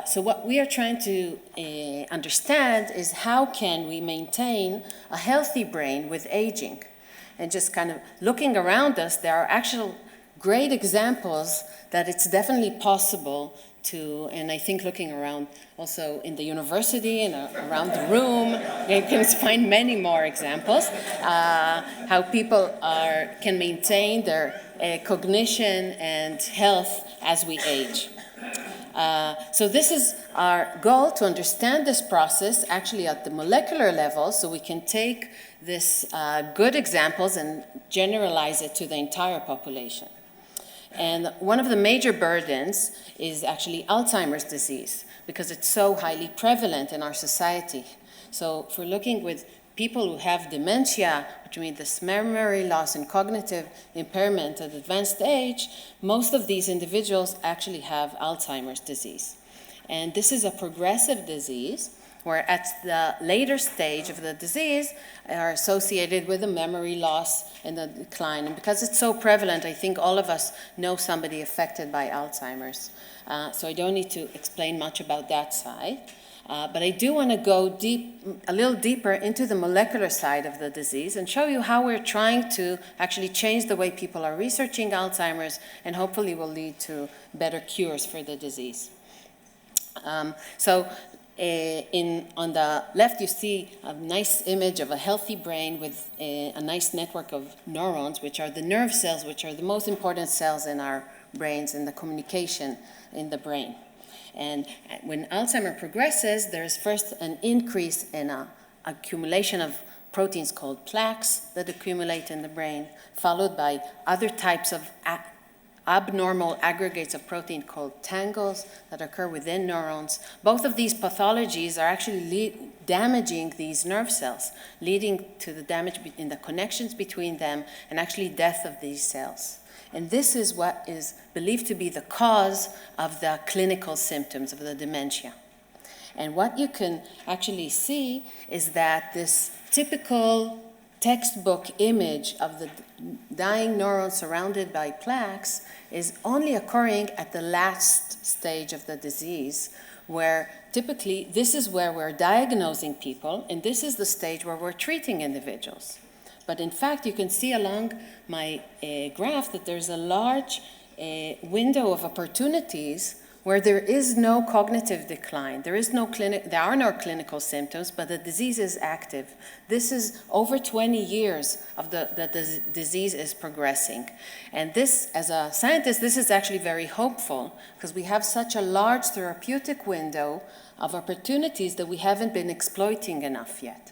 So what we are trying to understand is how can we maintain a healthy brain with aging? And just kind of looking around us, there are actual great examples that it's definitely possible to, and I think looking around also in the university and around the room, you can find many more examples, how people can maintain their cognition and health as we age. So this is our goal, to understand this process actually at the molecular level, so we can take this good examples and generalize it to the entire population. And one of the major burdens is actually Alzheimer's disease, because it's so highly prevalent in our society. So if we're looking with people who have dementia, which means this memory loss and cognitive impairment at advanced age, most of these individuals actually have Alzheimer's disease. And this is a progressive disease, where at the later stage of the disease are associated with the memory loss and the decline. And because it's so prevalent, I think all of us know somebody affected by Alzheimer's. So I don't need to explain much about that side. But I do want to go a little deeper into the molecular side of the disease and show you how we're trying to actually change the way people are researching Alzheimer's, and hopefully will lead to better cures for the disease. On the left, you see a nice image of a healthy brain with a nice network of neurons, which are the nerve cells, which are the most important cells in our brains and the communication in the brain. And when Alzheimer's progresses, there's first an increase in accumulation of proteins called plaques that accumulate in the brain, followed by other types of abnormal aggregates of protein called tangles that occur within neurons. Both of these pathologies are actually damaging these nerve cells, leading to the damage in the connections between them and actually death of these cells. And this is what is believed to be the cause of the clinical symptoms of the dementia. And what you can actually see is that this typical textbook image of the dying neuron surrounded by plaques is only occurring at the last stage of the disease, where typically this is where we're diagnosing people, and this is the stage where we're treating individuals. But in fact, you can see along my graph that there's a large window of opportunities where there is no cognitive decline. There are no clinical symptoms, but the disease is active. This is over 20 years of the disease is progressing. And this, as a scientist, this is actually very hopeful because we have such a large therapeutic window of opportunities that we haven't been exploiting enough yet.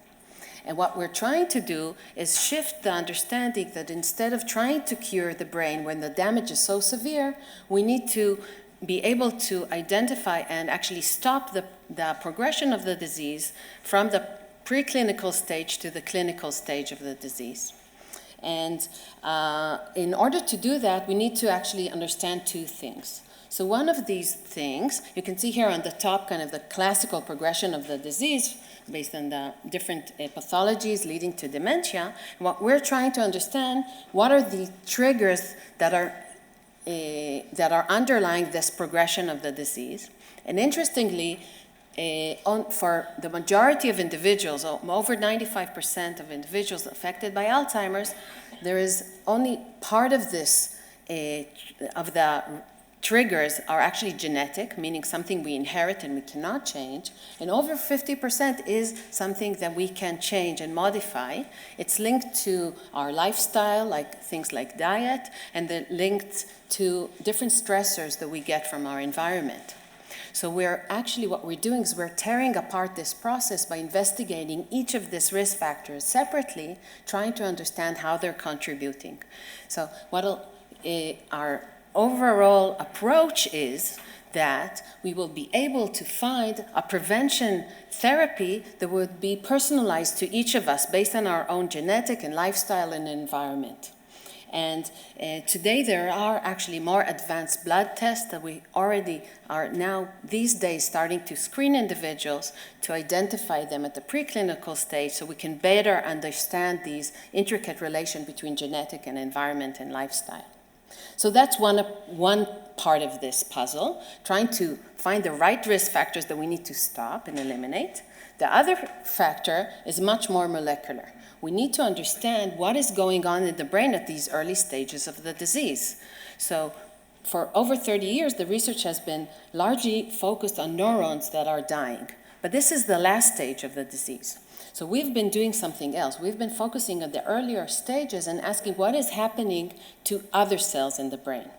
And what we're trying to do is shift the understanding that instead of trying to cure the brain when the damage is so severe, we need to be able to identify and actually stop the progression of the disease from the preclinical stage to the clinical stage of the disease. And in order to do that, we need to actually understand two things. So one of these things, you can see here on the top kind of the classical progression of the disease based on the different pathologies leading to dementia. And what we're trying to understand, what are the triggers that are underlying this progression of the disease. And interestingly, for the majority of individuals, over 95% of individuals affected by Alzheimer's, there is only part of this, of the triggers are actually genetic, meaning something we inherit and we cannot change. And over 50% is something that we can change and modify. It's linked to our lifestyle, like things like diet, and then linked to different stressors that we get from our environment. So what we're doing is we're tearing apart this process by investigating each of these risk factors separately, trying to understand how they're contributing. So our overall approach is that we will be able to find a prevention therapy that would be personalized to each of us based on our own genetic and lifestyle and environment. And today there are actually more advanced blood tests that we already are now these days starting to screen individuals to identify them at the preclinical stage so we can better understand these intricate relations between genetic and environment and lifestyle. So that's one part of this puzzle, trying to find the right risk factors that we need to stop and eliminate. The other factor is much more molecular. We need to understand what is going on in the brain at these early stages of the disease. So for over 30 years, the research has been largely focused on neurons that are dying. But this is the last stage of the disease. So we've been doing something else. We've been focusing on the earlier stages and asking what is happening to other cells in the brain.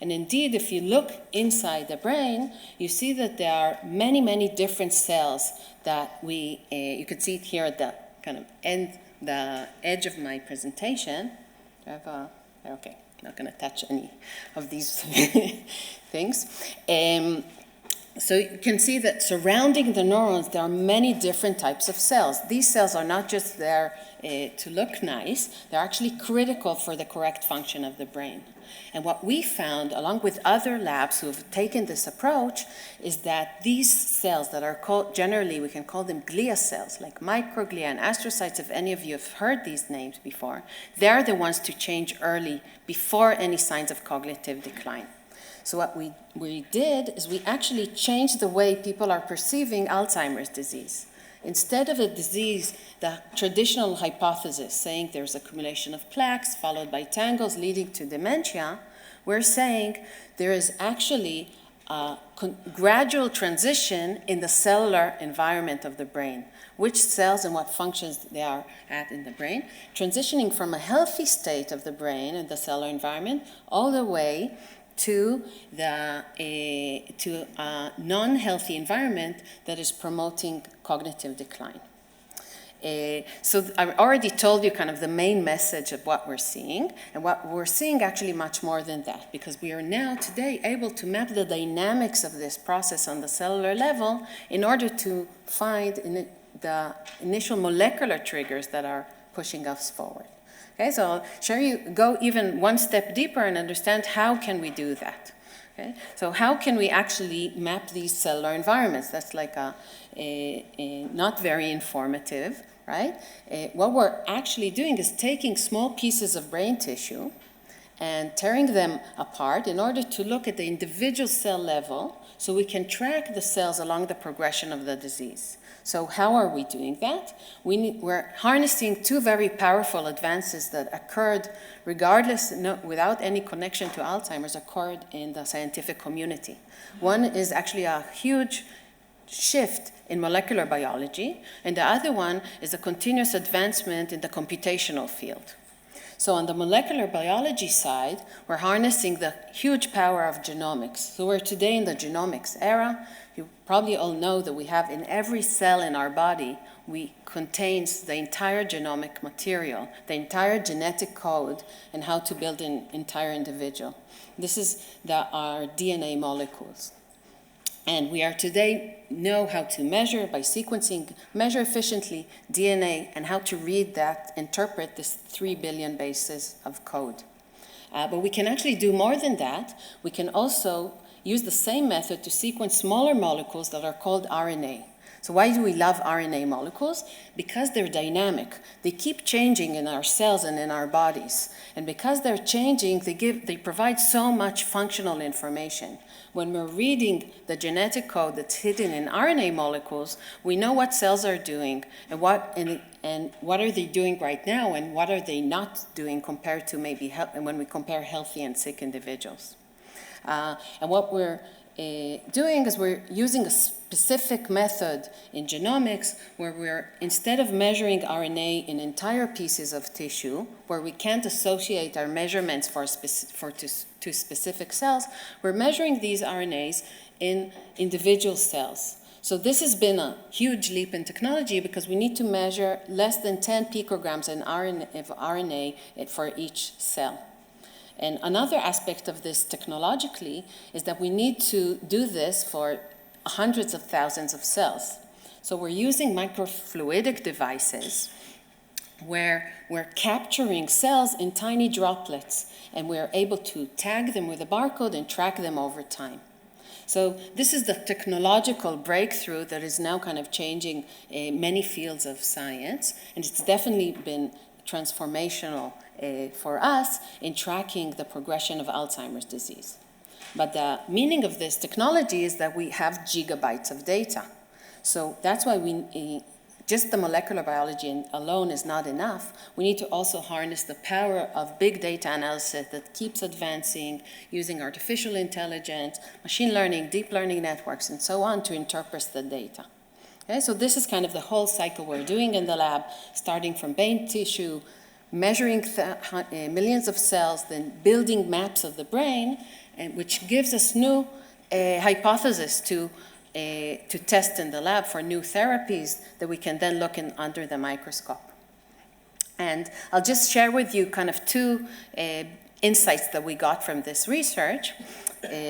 And indeed, if you look inside the brain, you see that there are many, many different cells that you can see it here at the kind of the edge of my presentation. Okay, not going to touch any of these things. So you can see that surrounding the neurons, there are many different types of cells. These cells are not just there to look nice, they're actually critical for the correct function of the brain. And what we found, along with other labs who have taken this approach, is that these cells that are called, generally we can call them glia cells, like microglia and astrocytes, if any of you have heard these names before, they're the ones to change early before any signs of cognitive decline. So what we did is we actually changed the way people are perceiving Alzheimer's disease. Instead of a disease, the traditional hypothesis saying there's accumulation of plaques followed by tangles leading to dementia, we're saying there is actually a gradual transition in the cellular environment of the brain, which cells and what functions they are at in the brain, transitioning from a healthy state of the brain and the cellular environment all the way to a non-healthy environment that is promoting cognitive decline. So I already told you kind of the main message of what we're seeing, and what we're seeing actually much more than that, because we are now today able to map the dynamics of this process on the cellular level in order to find the initial molecular triggers that are pushing us forward. Okay, so I'll show you, go even one step deeper and understand how can we do that. Okay, so how can we actually map these cellular environments? That's like not very informative, right? What we're actually doing is taking small pieces of brain tissue and tearing them apart in order to look at the individual cell level so we can track the cells along the progression of the disease. So how are we doing that? We're harnessing two very powerful advances that occurred without any connection to Alzheimer's, occurred in the scientific community. One is actually a huge shift in molecular biology, and the other one is a continuous advancement in the computational field. So on the molecular biology side, we're harnessing the huge power of genomics. So we're today in the genomics era. You probably all know that we have in every cell in our body, contains the entire genomic material, the entire genetic code, and how to build an entire individual. This is our DNA molecules. And we are today know how to measure by sequencing, measure efficiently DNA, and how to read that, interpret this 3 billion bases of code. But we can actually do more than that. We can also use the same method to sequence smaller molecules that are called RNA. So why do we love RNA molecules? Because they're dynamic. They keep changing in our cells and in our bodies. And because they're changing, they provide so much functional information. When we're reading the genetic code that's hidden in RNA molecules, we know what cells are doing and what are they doing right now and what are they not doing compared to maybe when we compare healthy and sick individuals. And what we're doing is we're using a specific method in genomics where we're, instead of measuring RNA in entire pieces of tissue, where we can't associate our measurements to specific cells, we're measuring these RNAs in individual cells. So this has been a huge leap in technology because we need to measure less than 10 picograms of RNA for each cell. And another aspect of this technologically is that we need to do this for hundreds of thousands of cells. So we're using microfluidic devices where we're capturing cells in tiny droplets, and we're able to tag them with a barcode and track them over time. So this is the technological breakthrough that is now kind of changing many fields of science, and it's definitely been transformational for us in tracking the progression of Alzheimer's disease. But the meaning of this technology is that we have gigabytes of data. So that's why just the molecular biology alone is not enough. We need to also harness the power of big data analysis that keeps advancing using artificial intelligence, machine learning, deep learning networks, and so on to interpret the data. Okay, so this is kind of the whole cycle we're doing in the lab, starting from brain tissue, measuring millions of cells, then building maps of the brain, and which gives us new hypotheses to test in the lab for new therapies that we can then look under the microscope. And I'll just share with you kind of two insights that we got from this research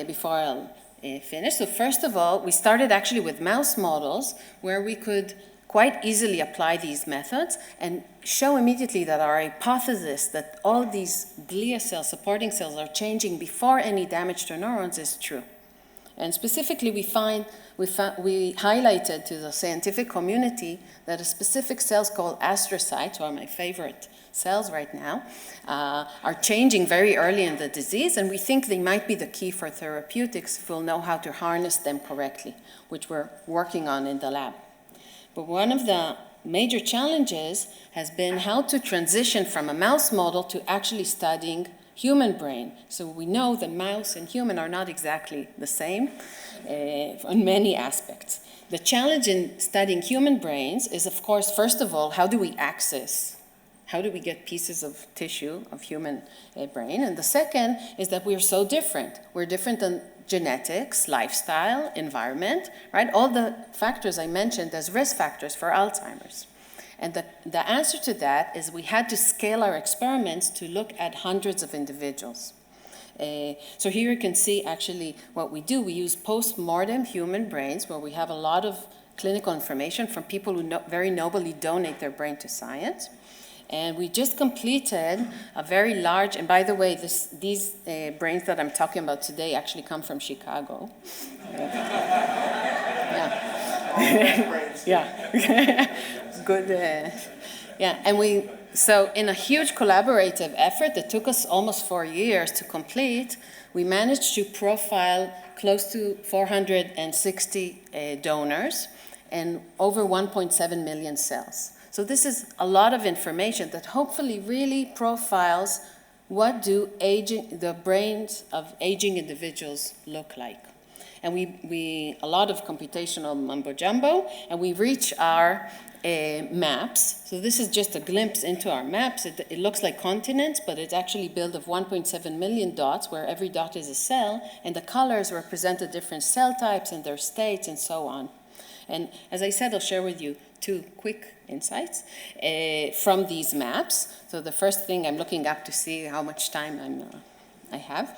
before I'll finished. So first of all, we started actually with mouse models where we could quite easily apply these methods and show immediately that our hypothesis that all these glia cells, supporting cells, are changing before any damage to neurons is true. And specifically, we highlighted to the scientific community that a specific cells called astrocytes, or my favorite cells right now, are changing very early in the disease, and we think they might be the key for therapeutics if we'll know how to harness them correctly, which we're working on in the lab. But one of the major challenges has been how to transition from a mouse model to actually studying human brain. So we know that mouse and human are not exactly the same on many aspects. The challenge in studying human brains is, of course, first of all, how do we get pieces of tissue of human brain? And the second is that we're so different. We're different in genetics, lifestyle, environment, right? All the factors I mentioned as risk factors for Alzheimer's. And the answer to that is we had to scale our experiments to look at hundreds of individuals. So here you can see actually what we do. We use post-mortem human brains where we have a lot of clinical information from people who very nobly donate their brain to science. And we just completed a very large, and by the way, these brains that I'm talking about today actually come from Chicago. Yeah. Yeah. Good. Yeah, and so in a huge collaborative effort that took us almost 4 years to complete, we managed to profile close to 460 donors and over 1.7 million cells. So this is a lot of information that hopefully really profiles what do the brains of aging individuals look like. And we a lot of computational mumbo jumbo, and we reach our maps. So this is just a glimpse into our maps. It looks like continents, but it's actually built of 1.7 million dots, where every dot is a cell, and the colors represent the different cell types and their states and so on. And as I said, I'll share with you 2 quick insights from these maps. So the first thing I'm looking up to see how much time I have.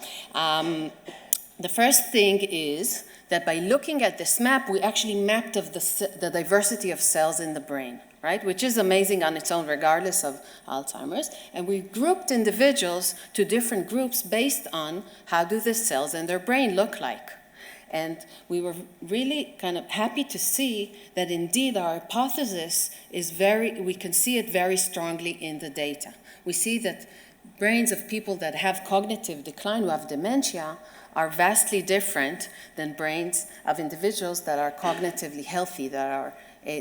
The first thing is that by looking at this map, we actually mapped of the diversity of cells in the brain, right? Which is amazing on its own, regardless of Alzheimer's. And we grouped individuals to different groups based on how do the cells in their brain look like. And we were really kind of happy to see that indeed our hypothesis is we can see it very strongly in the data. We see that brains of people that have cognitive decline, who have dementia, are vastly different than brains of individuals that are cognitively healthy, that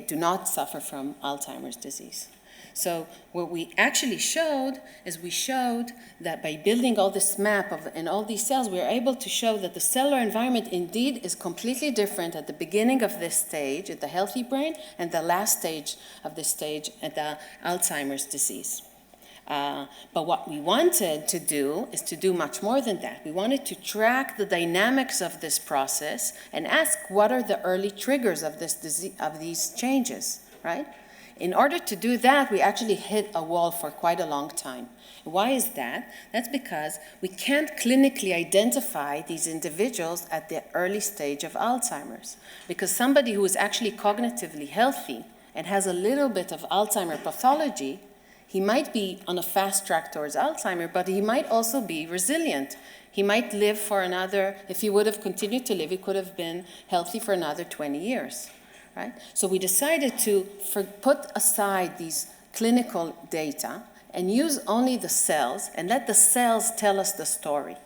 do not suffer from Alzheimer's disease. So what we actually showed is we showed that by building all this map and all these cells, we are able to show that the cellular environment indeed is completely different at the beginning of this stage, at the healthy brain, and the last stage of this stage at the Alzheimer's disease. But what we wanted to do is to do much more than that. We wanted to track the dynamics of this process and ask what are the early triggers of this disease, of these changes, right? In order to do that, we actually hit a wall for quite a long time. Why is that? That's because we can't clinically identify these individuals at the early stage of Alzheimer's. Because somebody who is actually cognitively healthy and has a little bit of Alzheimer's pathology, he might be on a fast track towards Alzheimer's, but he might also be resilient. He might live for another, if he would have continued to live, he could have been healthy for another 20 years. Right? So we decided to put aside these clinical data and use only the cells and let the cells tell us the story.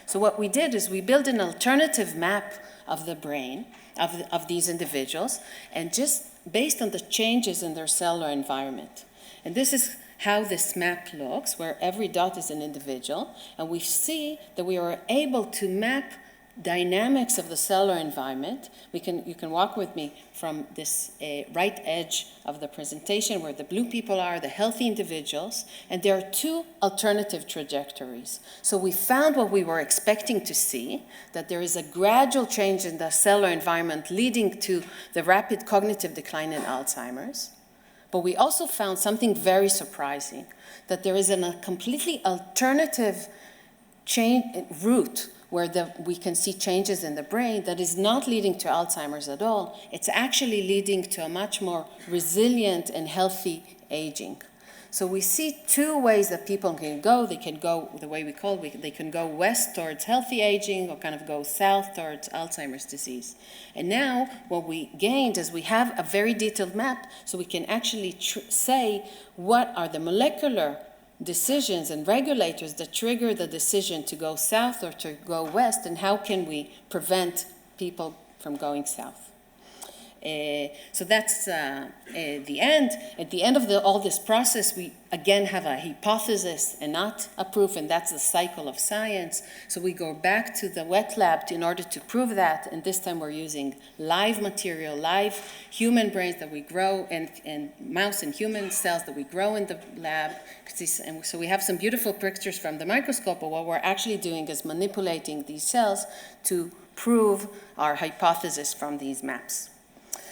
So what we did is we built an alternative map of the brain of these individuals, and just based on the changes in their cellular environment. And this is how this map looks, where every dot is an individual, and we see that we are able to map dynamics of the cellular environment. You can walk with me from this right edge of the presentation where the blue people are, the healthy individuals, and there are 2 alternative trajectories. So we found what we were expecting to see, that there is a gradual change in the cellular environment leading to the rapid cognitive decline in Alzheimer's. But we also found something very surprising, that there is a completely alternative route where we can see changes in the brain that is not leading to Alzheimer's at all. It's actually leading to a much more resilient and healthy aging. So we see two ways that people can go. They can go the way they can go west towards healthy aging or kind of go south towards Alzheimer's disease. And now what we gained is we have a very detailed map, so we can actually say what are the molecular decisions and regulators that trigger the decision to go south or to go west, and how can we prevent people from going south. So that's the end. At the end of all this process, we again have a hypothesis and not a proof, and that's the cycle of science. So we go back to the wet lab in order to prove that, and this time we're using live material, live human brains that we grow, and mouse and human cells that we grow in the lab. And so we have some beautiful pictures from the microscope, but what we're actually doing is manipulating these cells to prove our hypothesis from these maps.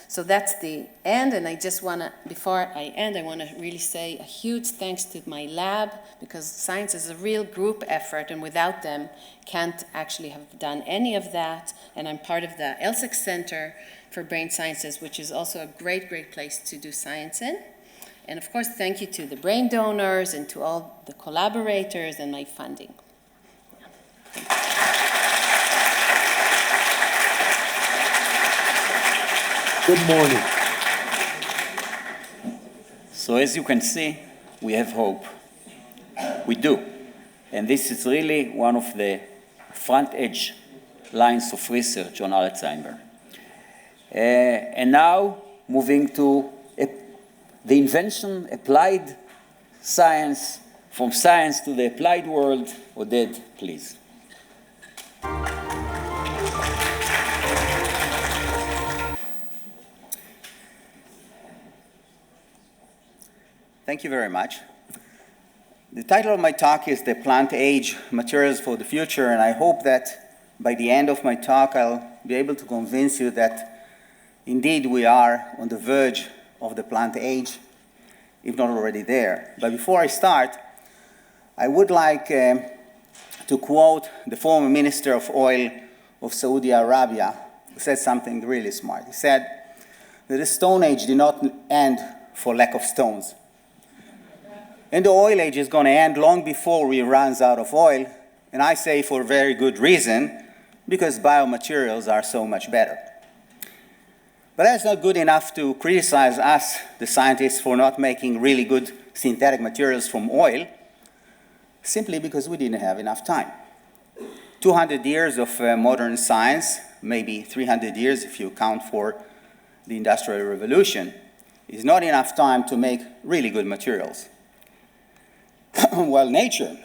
So that's the end, and I just want to, before I end, I want to really say a huge thanks to my lab, because science is a real group effort, and without them, can't actually have done any of that. And I'm part of the ELSEC Center for Brain Sciences, which is also a great, great place to do science in. And of course, thank you to the brain donors and to all the collaborators and my funding. Good morning. So as you can see, we have hope. We do. And this is really one of the front edge lines of research on Alzheimer. And now, moving to the invention, applied science, from science to the applied world. Oded, please. Thank you very much. The title of my talk is The Plant Age Materials for the Future, and I hope that by the end of my talk I'll be able to convince you that indeed we are on the verge of the plant age, if not already there. But before I start, I would like to quote the former Minister of Oil of Saudi Arabia, who said something really smart. He said that the Stone Age did not end for lack of stones. And the oil age is going to end long before we run out of oil, and I say for very good reason, because biomaterials are so much better. But that's not good enough to criticize us, the scientists, for not making really good synthetic materials from oil, simply because we didn't have enough time. 200 years of modern science, maybe 300 years if you count for the Industrial Revolution, is not enough time to make really good materials. While nature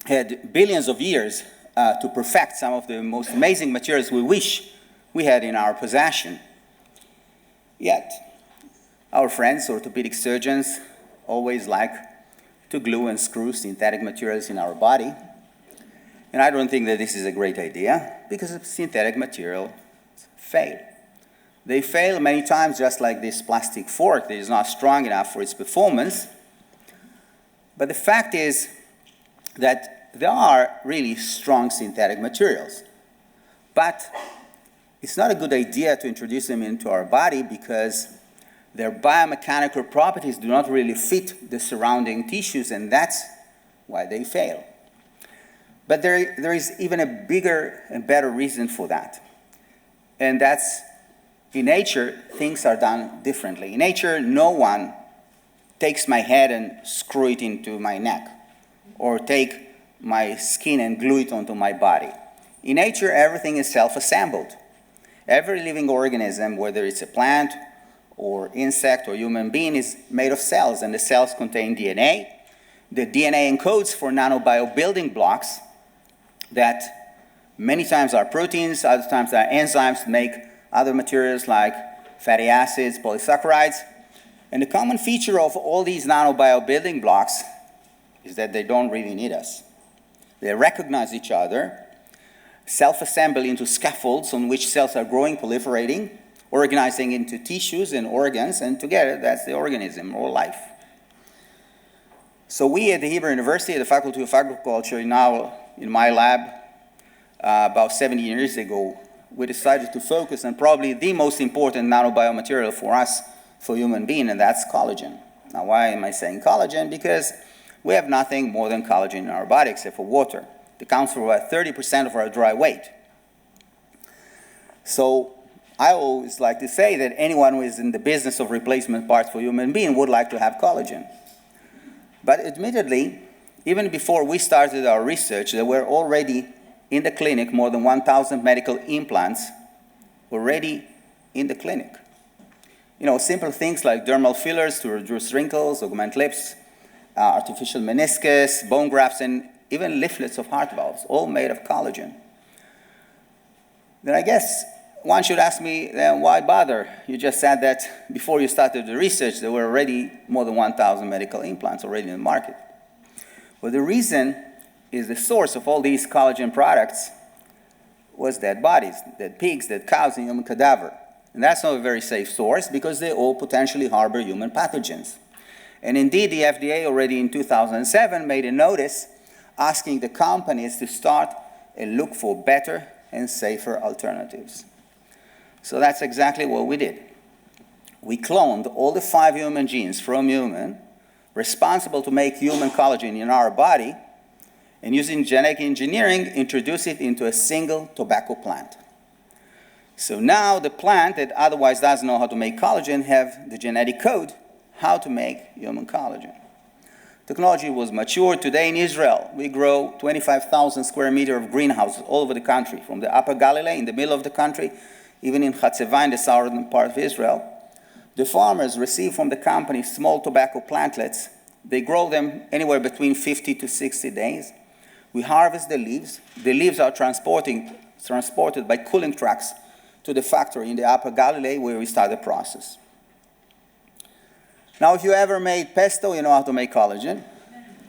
had billions of years to perfect some of the most amazing materials we wish we had in our possession. Yet, our friends, orthopedic surgeons, always like to glue and screw synthetic materials in our body. And I don't think that this is a great idea, because synthetic materials fail. They fail many times, just like this plastic fork that is not strong enough for its performance. But the fact is that there are really strong synthetic materials. But it's not a good idea to introduce them into our body because their biomechanical properties do not really fit the surrounding tissues, and that's why they fail. But there is even a bigger and better reason for that. And that's, in nature, things are done differently. In nature, no one takes my head and screw it into my neck, or take my skin and glue it onto my body. In nature, everything is self-assembled. Every living organism, whether it's a plant or insect or human being, is made of cells, and the cells contain DNA. The DNA encodes for nanobio building blocks that many times are proteins, other times are enzymes that make other materials like fatty acids, polysaccharides. And the common feature of all these nanobio building blocks is that they don't really need us. They recognize each other, self-assemble into scaffolds on which cells are growing, proliferating, organizing into tissues and organs, and together that's the organism or life. So we at the Hebrew University, at the Faculty of Agriculture, in my lab, about 70 years ago, we decided to focus on probably the most important nanobiomaterial for us, for human being, and that's collagen. Now, why am I saying collagen? Because we have nothing more than collagen in our body except for water. It accounts for about 30% of our dry weight. So I always like to say that anyone who is in the business of replacement parts for human being would like to have collagen. But admittedly, even before we started our research, there were already in the clinic more than 1,000 medical implants already in the clinic. You know, simple things like dermal fillers to reduce wrinkles, augment lips, artificial meniscus, bone grafts, and even leaflets of heart valves, all made of collagen. Then I guess one should ask me, then why bother? You just said that before you started the research, there were already more than 1,000 medical implants already in the market. Well, the reason is the source of all these collagen products was dead bodies, dead pigs, dead cows, and human cadaver. And that's not a very safe source because they all potentially harbor human pathogens. And indeed, the FDA already in 2007 made a notice asking the companies to start and look for better and safer alternatives. So that's exactly what we did. We cloned all the 5 human genes from human responsible to make human collagen in our body, and using genetic engineering, introduce it into a single tobacco plant. So now the plant that otherwise doesn't know how to make collagen have the genetic code how to make human collagen. Technology was mature. Today in Israel, we grow 25,000 square meters of greenhouses all over the country, from the Upper Galilee in the middle of the country, even in Chatzeva in the southern part of Israel. The farmers receive from the company small tobacco plantlets. They grow them anywhere between 50 to 60 days. We harvest the leaves. The leaves are transported by cooling trucks to the factory in the Upper Galilee where we start the process. Now, if you ever made pesto, you know how to make collagen.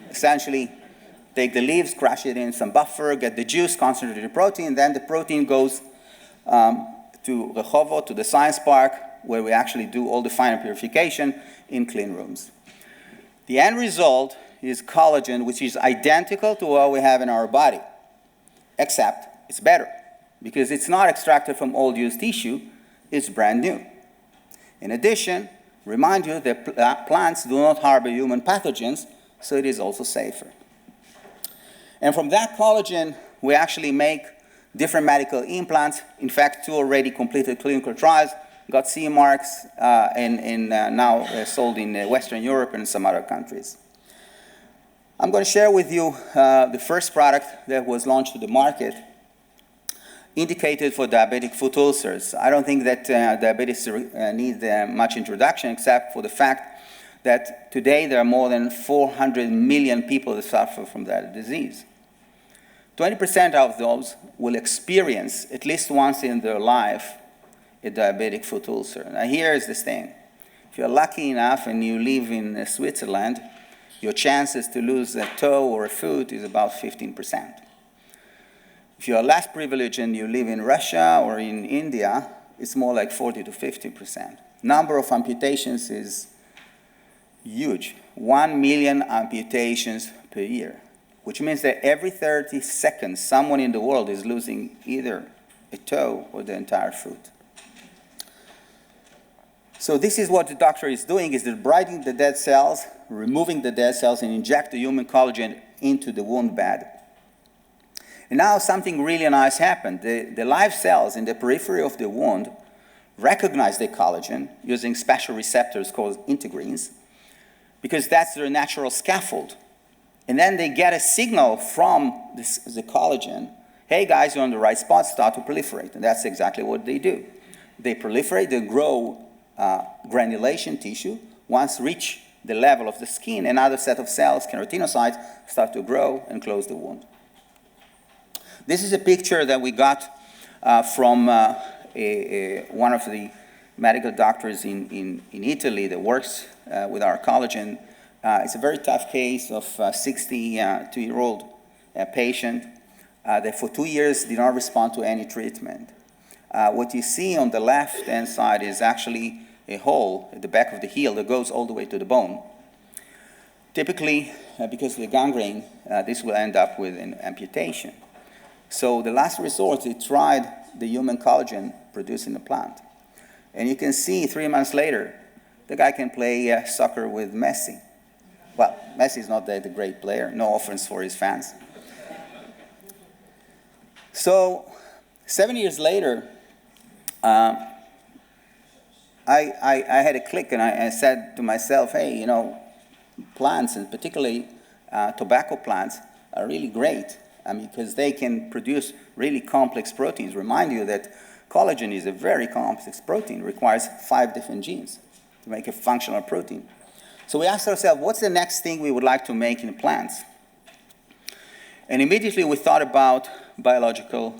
Essentially, take the leaves, crush it in some buffer, get the juice, concentrate the protein, then the protein goes to Rehovot, to the science park, where we actually do all the final purification in clean rooms. The end result is collagen, which is identical to what we have in our body, except it's better, because it's not extracted from old used tissue, it's brand new. In addition, remind you that plants do not harbor human pathogens, so it is also safer. And from that collagen, we actually make different medical implants. In fact, 2 already completed clinical trials, got CE marks, and now sold in Western Europe and some other countries. I'm going to share with you the first product that was launched to the market, indicated for diabetic foot ulcers. I don't think that diabetics need much introduction, except for the fact that today there are more than 400 million people that suffer from that disease. 20% of those will experience, at least once in their life, a diabetic foot ulcer. Now here is the thing. If you're lucky enough and you live in Switzerland, your chances to lose a toe or a foot is about 15%. If you are less privileged and you live in Russia or in India, it's more like 40 to 50%. Number of amputations is huge. 1 million amputations per year, which means that every 30 seconds, someone in the world is losing either a toe or the entire foot. So this is what the doctor is doing, is debriding the dead cells, removing the dead cells, and inject the human collagen into the wound bed. And now something really nice happened. The live cells in the periphery of the wound recognize the collagen using special receptors called integrins, because that's their natural scaffold. And then they get a signal from the collagen, hey guys, you're on the right spot, start to proliferate. And that's exactly what they do. They proliferate, they grow granulation tissue. Once reach the level of the skin, another set of cells, keratinocytes, start to grow and close the wound. This is a picture that we got from one of the medical doctors in Italy that works with our collagen. It's a very tough case of a 62-year-old patient that for 2 years did not respond to any treatment. What you see on the left-hand side is actually a hole at the back of the heel that goes all the way to the bone. Typically, because of the gangrene, this will end up with an amputation. So the last resort, they tried the human collagen produced in the plant. And you can see 3 months later, the guy can play soccer with Messi. Well, Messi is not that a great player, no offense for his fans. So 7 years later, I had a click, and I said to myself, hey, you know, plants, and particularly tobacco plants, are really great because they can produce really complex proteins. Remind you that collagen is a very complex protein. It requires 5 different genes to make a functional protein. So we asked ourselves, what's the next thing we would like to make in plants? And immediately we thought about biological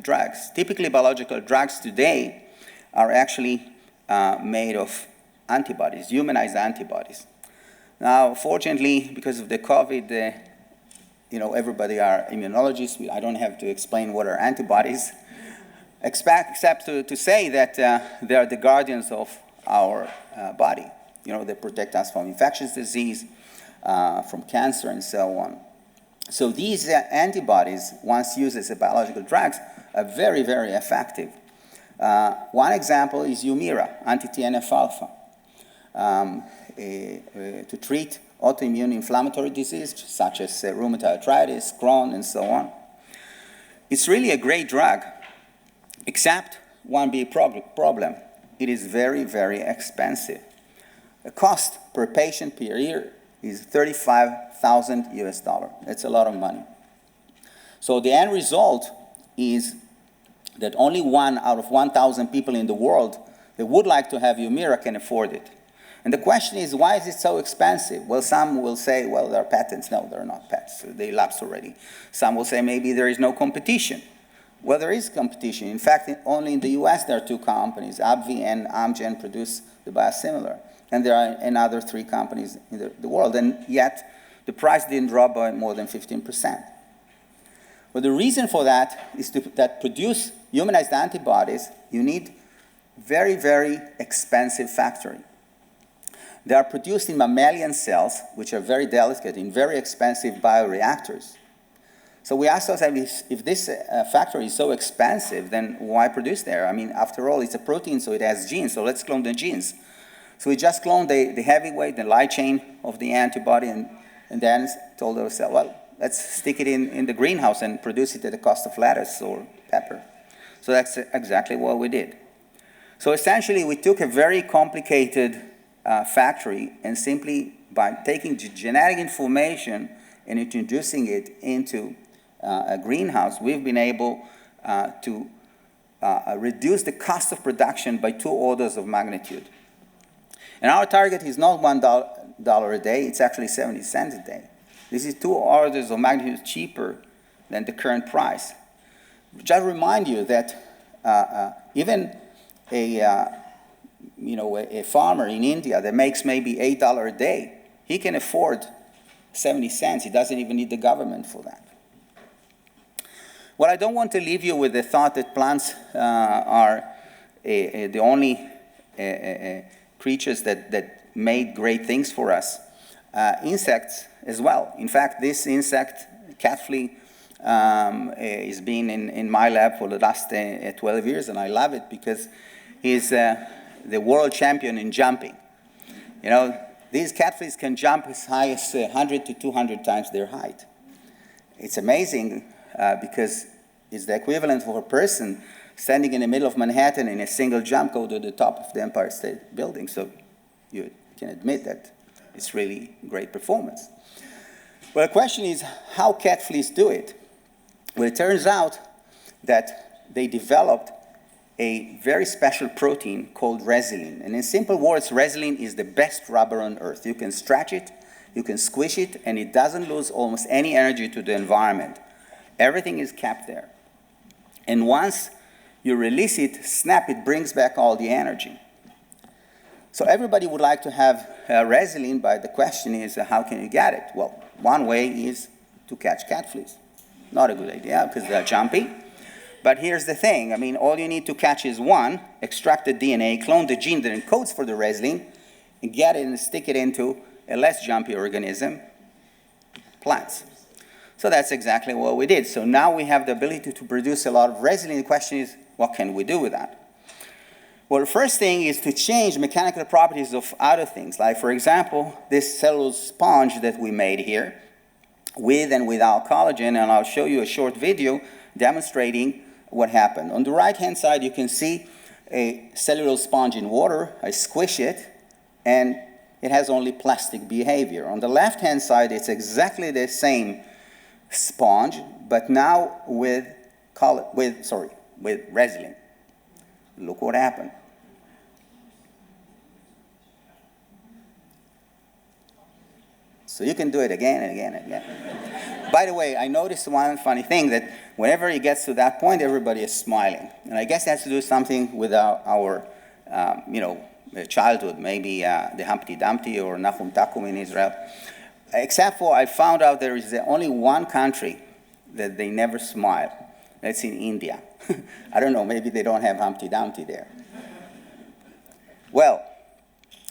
drugs. Typically, biological drugs today are actually made of antibodies, humanized antibodies. Now, fortunately, because of the COVID, everybody are immunologists. I don't have to explain what are antibodies, except to say that they are the guardians of our body. They protect us from infectious disease, from cancer, and so on. So these antibodies, once used as biological drugs, are very, very effective. One example is Humira, anti-TNF-alpha, to treat autoimmune inflammatory disease such as rheumatoid arthritis, Crohn, and so on. It's really a great drug, except one big problem. It is very, very expensive. The cost per patient per year is $35,000 US. That's a lot of money. So the end result is that only 1 out of 1,000 people in the world that would like to have Humira can afford it. And the question is, why is it so expensive? Well, some will say, well, there are patents. No, they're not patents. They lapsed already. Some will say maybe there is no competition. Well, there is competition. In fact, only in the US there are 2 companies. AbbVie and Amgen produce the biosimilar. And there are another 3 companies in the world. And yet, the price didn't drop by more than 15%. But the reason for that is that produce humanized antibodies, you need very, very expensive factory. They are produced in mammalian cells, which are very delicate, in very expensive bioreactors. So we asked ourselves, if this factory is so expensive, then why produce there? I mean, after all, it's a protein, so it has genes, so let's clone the genes. So we just cloned the heavyweight, the light chain of the antibody, and then told ourselves, well, let's stick it in the greenhouse and produce it at the cost of lettuce or pepper. So that's exactly what we did. So essentially, we took a very complicated factory, and simply by taking genetic information and introducing it into a greenhouse, we've been able to reduce the cost of production by 2 orders of magnitude. And our target is not $1 a day, it's actually 70 cents a day. This is 2 orders of magnitude cheaper than the current price. Just remind you that even a farmer in India that makes maybe $8 a day, he can afford 70 cents. He doesn't even need the government for that. Well, I don't want to leave you with the thought that plants are the only creatures that made great things for us. Insects as well. In fact, this insect, cat flea, has been in my lab for the last 12 years, and I love it because he's the world champion in jumping. These cat fleas can jump as high as 100 to 200 times their height. It's amazing because it's the equivalent for a person standing in the middle of Manhattan in a single jump go to the top of the Empire State Building. So you can admit that it's really great performance. Well, the question is, how cat fleas do it? Well, it turns out that they developed a very special protein called resilin. And in simple words, resilin is the best rubber on earth. You can stretch it, you can squish it, and it doesn't lose almost any energy to the environment. Everything is kept there. And once you release it, snap, it brings back all the energy. So everybody would like to have resilin, but the question is, how can you get it? Well, one way is to catch cat fleas. Not a good idea because they're jumpy. But here's the thing. I mean, all you need to catch is one, extract the DNA, clone the gene that encodes for the resilin, and get it and stick it into a less jumpy organism, plants. So that's exactly what we did. So now we have the ability to produce a lot of resin. The question is, what can we do with that? Well, the first thing is to change mechanical properties of other things. Like, for example, this cellulose sponge that we made here, with and without collagen, and I'll show you a short video demonstrating what happened. On the right-hand side, you can see a cellulose sponge in water. I squish it, and it has only plastic behavior. On the left-hand side, it's exactly the same sponge, but now with resin. Look what happened. So you can do it again and again and again. By the way, I noticed one funny thing, that whenever it gets to that point, everybody is smiling. And I guess it has to do something with our childhood, maybe the Humpty Dumpty or Nahum Takum in Israel. Except for I found out there is only one country that they never smile. That's in India. I don't know, maybe they don't have Humpty Dumpty there. Well,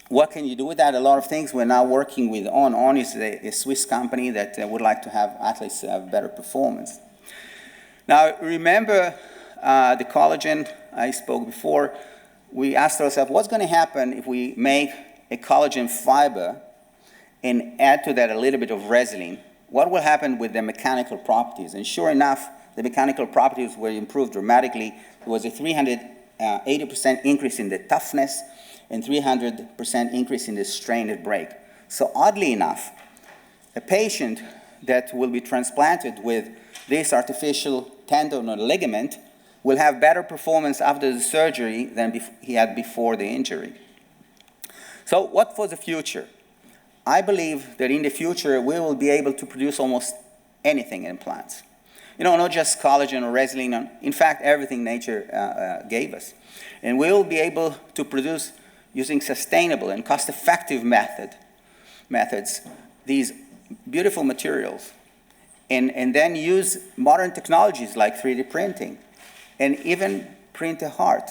what can you do with that? A lot of things. We're now working with On. On is a Swiss company that would like to have athletes have better performance. Now, remember the collagen I spoke before. We asked ourselves, what's going to happen if we make a collagen fiber and add to that a little bit of resin? What will happen with the mechanical properties? And sure enough, the mechanical properties were improved dramatically. There was a 380% increase in the toughness and 300% increase in the strain at break. So oddly enough, a patient that will be transplanted with this artificial tendon or ligament will have better performance after the surgery than he had before the injury. So what for the future? I believe that in the future we will be able to produce almost anything in plants. You know, not just collagen or resin, in fact, everything nature gave us. And we will be able to produce, using sustainable and cost-effective methods, these beautiful materials, and then use modern technologies like 3D printing, and even print a heart.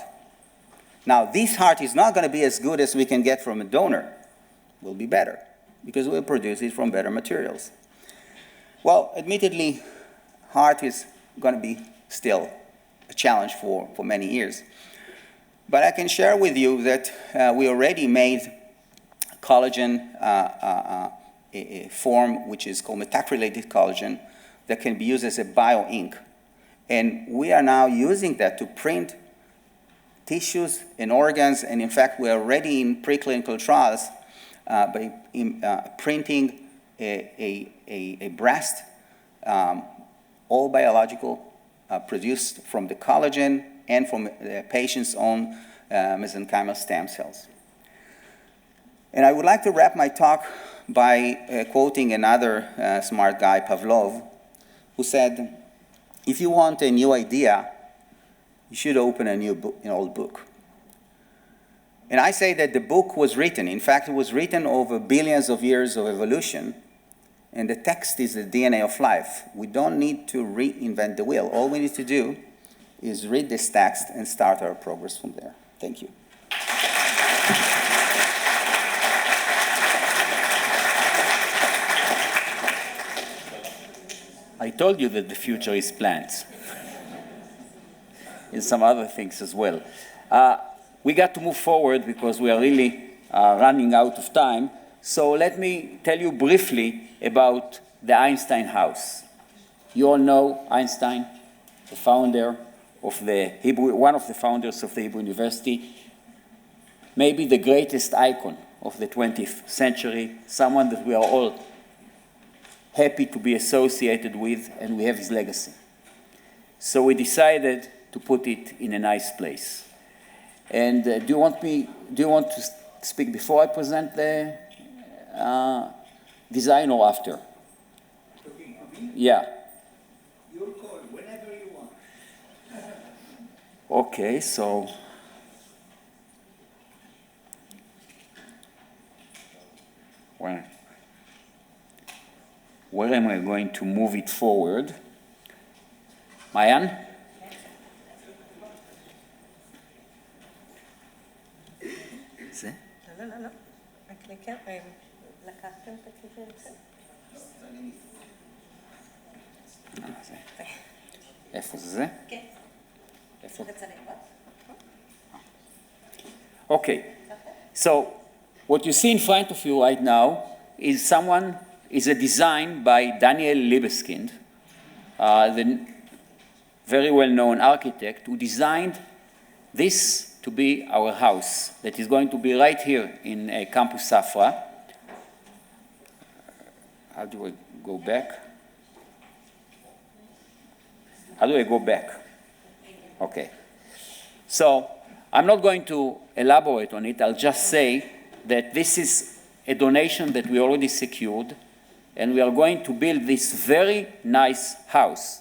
Now, this heart is not going to be as good as we can get from a donor. It will be better, because we'll produce it from better materials. Well, admittedly, heart is going to be still a challenge for many years. But I can share with you that we already made collagen a form which is called metacrilated collagen that can be used as a bio-ink. And we are now using that to print tissues and organs, and in fact we're already in preclinical trials by printing a breast, all biological, produced from the collagen and from the patient's own mesenchymal stem cells. And I would like to wrap my talk by quoting another smart guy, Pavlov, who said, if you want a new idea, you should open an old book. And I say that the book was written. In fact, it was written over billions of years of evolution, and the text is the DNA of life. We don't need to reinvent the wheel. All we need to do is read this text and start our progress from there. Thank you. I told you that the future is plants. And some other things as well. We got to move forward because we are really running out of time. So let me tell you briefly about the Einstein house. You all know Einstein, the founder of the Hebrew, one of the founders of the Hebrew University, maybe the greatest icon of the 20th century, someone that we are all happy to be associated with, and we have his legacy. So we decided to put it in a nice place. And do you want to speak before I present the design or after? Yeah. Your call, whenever you want. Okay, so where am I going to move it forward? Mayan? No. I click it. איפה זה? איפה? Okay, so what you see in front of you right now is a design by Daniel Libeskind, the very well-known architect who designed this to be our house that is going to be right here in Campus Safra. How do I go back? How do I go back? Okay. So I'm not going to elaborate on it. I'll just say that this is a donation that we already secured, and we are going to build this very nice house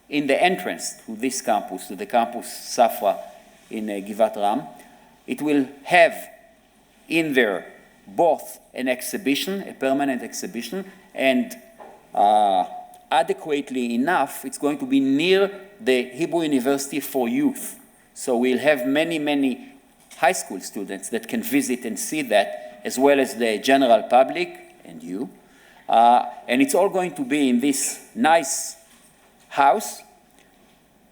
in the entrance to this campus, to the Campus Safra in Givat Ram. It will have in there both an exhibition, a permanent exhibition, and adequately enough, it's going to be near the Hebrew University for Youth. So we'll have many, many high school students that can visit and see that, as well as the general public and you. And it's all going to be in this nice house.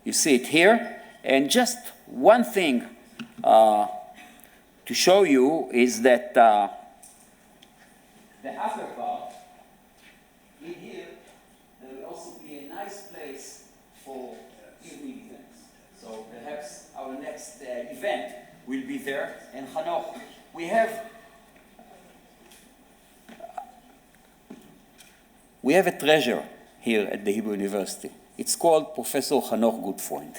You see it here. And just one thing to show you is that the upper part, in here, there will also be a nice place for evening events. So perhaps our next event will be there. And Hanoch, we have a treasure here at the Hebrew University. It's called Professor Hanoch Gutfreund.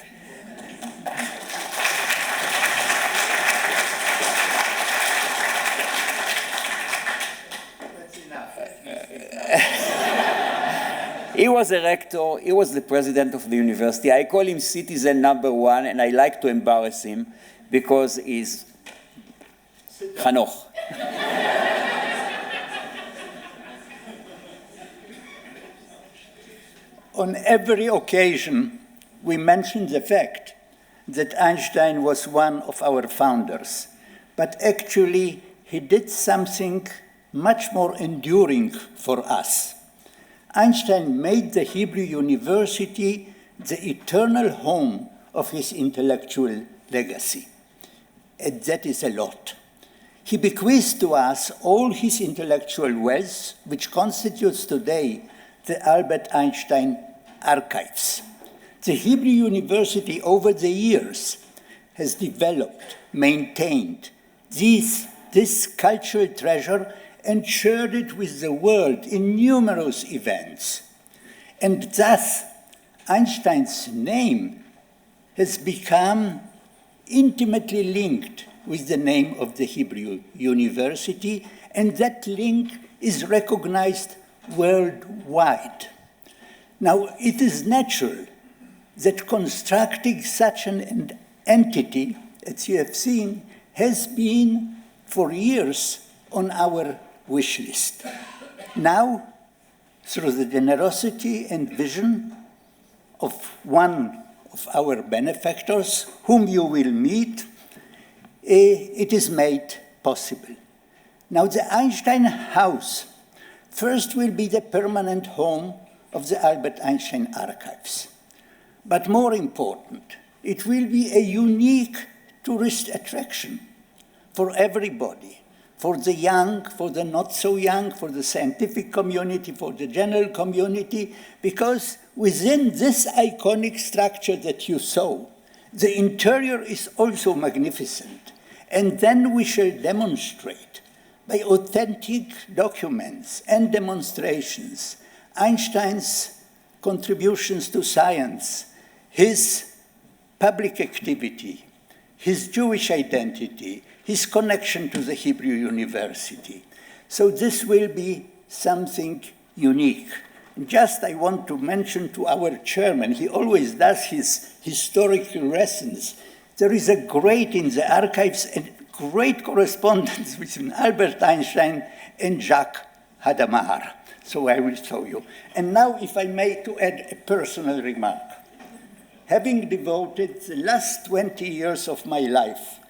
He was a rector, he was the president of the university. I call him citizen number one, and I like to embarrass him because he's Hanoch. On every occasion, we mention the fact that Einstein was one of our founders, but actually he did something much more enduring for us. Einstein made the Hebrew University the eternal home of his intellectual legacy. And that is a lot. He bequeathed to us all his intellectual wealth, which constitutes today the Albert Einstein archives. The Hebrew University over the years has developed, maintained this cultural treasure and shared it with the world in numerous events. And thus, Einstein's name has become intimately linked with the name of the Hebrew University, and that link is recognized worldwide. Now, it is natural that constructing such an entity, as you have seen, has been for years on our wish list. Now, through the generosity and vision of one of our benefactors, whom you will meet, it is made possible. Now, the Einstein House first will be the permanent home of the Albert Einstein archives. But more important, it will be a unique tourist attraction for everybody, for the young, for the not so young, for the scientific community, for the general community, because within this iconic structure that you saw, the interior is also magnificent. And then we shall demonstrate by authentic documents and demonstrations Einstein's contributions to science, his public activity, his Jewish identity, his connection to the Hebrew University. So this will be something unique. Just I want to mention to our chairman, he always does his historical lessons. There is a great, in the archives, a great correspondence between Albert Einstein and Jacques Hadamard. So I will show you. And now, if I may, to add a personal remark. Having devoted the last 20 years of my life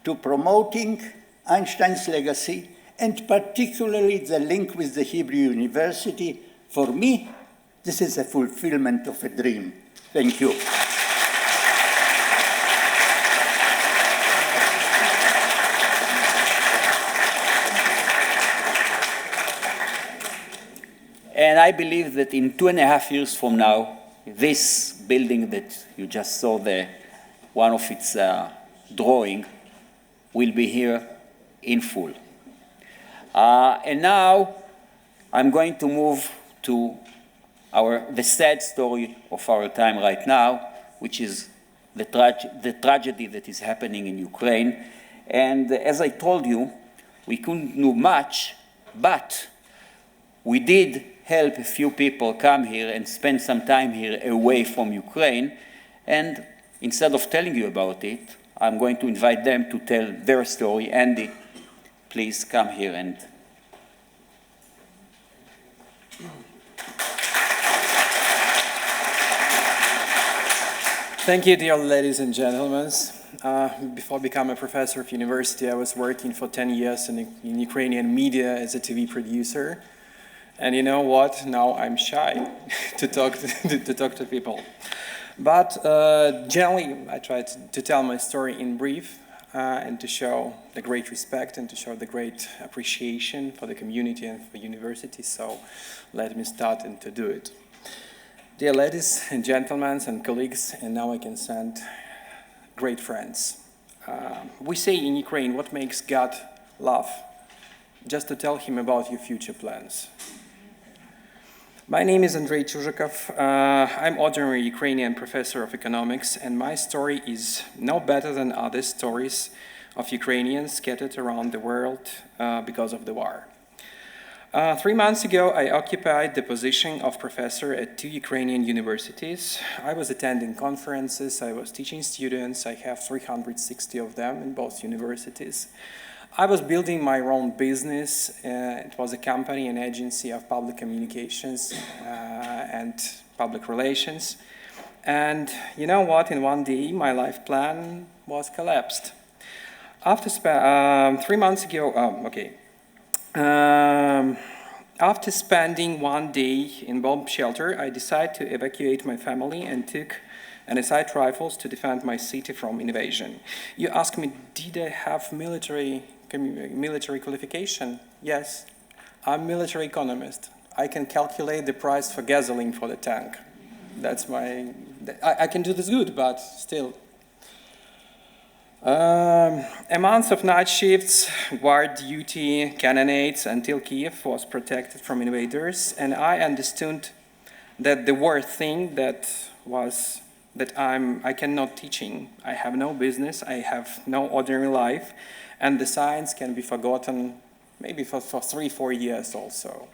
to promoting Einstein's legacy and particularly the link with the Hebrew University. For me, this is a fulfillment of a dream. Thank you. And I believe that in 2.5 years from now, this building that you just saw one of its drawing will be here in full. And now I'm going to move to the sad story of our time right now, which is the tragedy that is happening in Ukraine. And as I told you, we couldn't do much, but we did help a few people come here and spend some time here away from Ukraine. And instead of telling you about it, I'm going to invite them to tell their story. Andy, please come here and thank you, dear ladies and gentlemen. Before becoming a professor of university, I was working for 10 years in Ukrainian media as a TV producer. And you know what? Now I'm shy to talk to people. But generally, I try to tell my story in brief and to show the great respect and to show the great appreciation for the community and for university. So let me start and to do it. Dear ladies and gentlemen and colleagues, and now I can send great friends. We say in Ukraine, what makes God laugh? Just to tell him about your future plans. My name is Andrei Chuzhikov. I'm ordinary Ukrainian professor of economics, and my story is no better than other stories of Ukrainians scattered around the world because of the war. 3 months ago, I occupied the position of professor at 2 Ukrainian universities. I was attending conferences, I was teaching students, I have 360 of them in both universities. I was building my own business. It was a company, an agency of public communications and public relations. And you know what? In one day, my life plan was collapsed. After 3 months ago, after spending one day in bomb shelter, I decided to evacuate my family and took an assault rifles to defend my city from invasion. You ask me, did I have military qualification? Yes, I'm military economist. I can calculate the price for gasoline for the tank. That's I can do this good, but still. A month of night shifts, guard duty, cannonades until Kiev was protected from invaders, and I understood that the worst thing I cannot teaching. I have no business, I have no ordinary life, and the science can be forgotten maybe for 3-4 years also.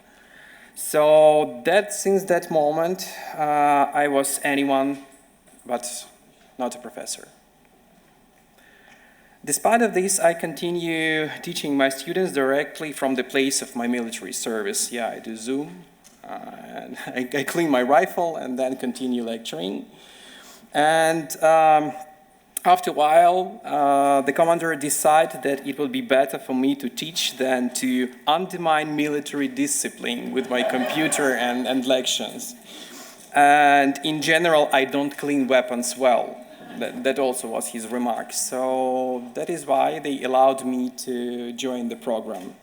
So since that moment, I was anyone but not a professor. Despite of this, I continue teaching my students directly from the place of my military service. Yeah, I do Zoom, and I clean my rifle and then continue lecturing. And after a while, the commander decided that it would be better for me to teach than to undermine military discipline with my computer and lectures. And in general, I don't clean weapons well. That also was his remark. So that is why they allowed me to join the program.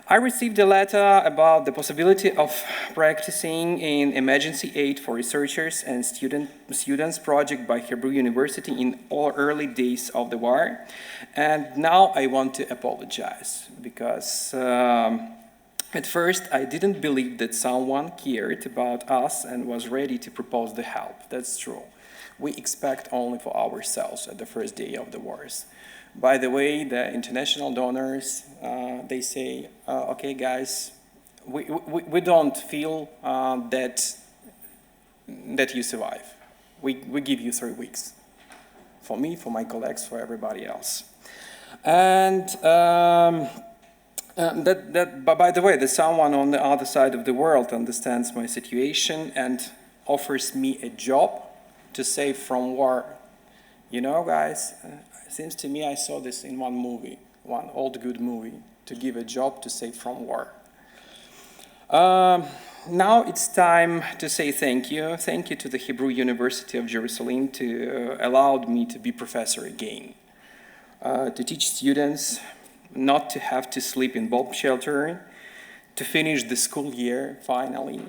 I received a letter about the possibility of practicing in emergency aid for researchers and students project by Hebrew University in all early days of the war. And now I want to apologize because at first I didn't believe that someone cared about us and was ready to propose the help. That's true. We expect only for ourselves at the first day of the wars. By the way, the international donors, they say, okay, guys, we don't feel that you survive. We give you 3 weeks. For me, for my colleagues, for everybody else. And but by the way, there's someone on the other side of the world understands my situation and offers me a job to save from war. You know, guys, it seems to me I saw this in one movie, one old good movie. to give a job to save from war. Now it's time to say thank you. Thank you to the Hebrew University of Jerusalem to allowed me to be professor again, to teach students not to have to sleep in bomb shelter, to finish the school year finally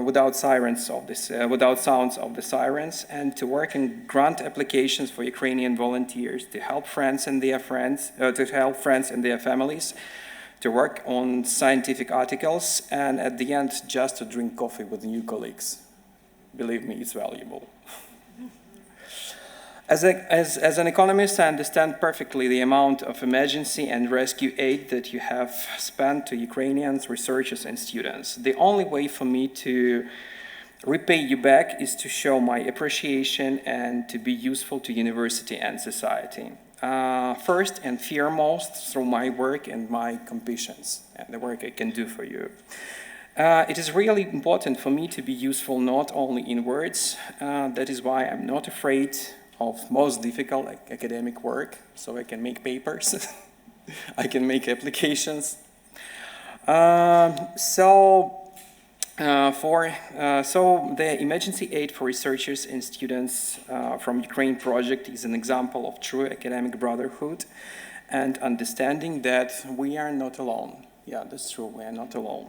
without sounds of the sirens, and to work in grant applications for Ukrainian volunteers to help friends and their families, to work on scientific articles, and at the end, just to drink coffee with new colleagues. Believe me, it's valuable. As an economist, I understand perfectly the amount of emergency and rescue aid that you have spent to Ukrainians, researchers, and students. The only way for me to repay you back is to show my appreciation and to be useful to university and society. First and foremost, through my work and my competence and the work I can do for you. It is really important for me to be useful not only in words. That is why I'm not afraid of most difficult academic work, so I can make papers, I can make applications. So the emergency aid for researchers and students from Ukraine project is an example of true academic brotherhood and understanding that we are not alone. Yeah, that's true, we are not alone.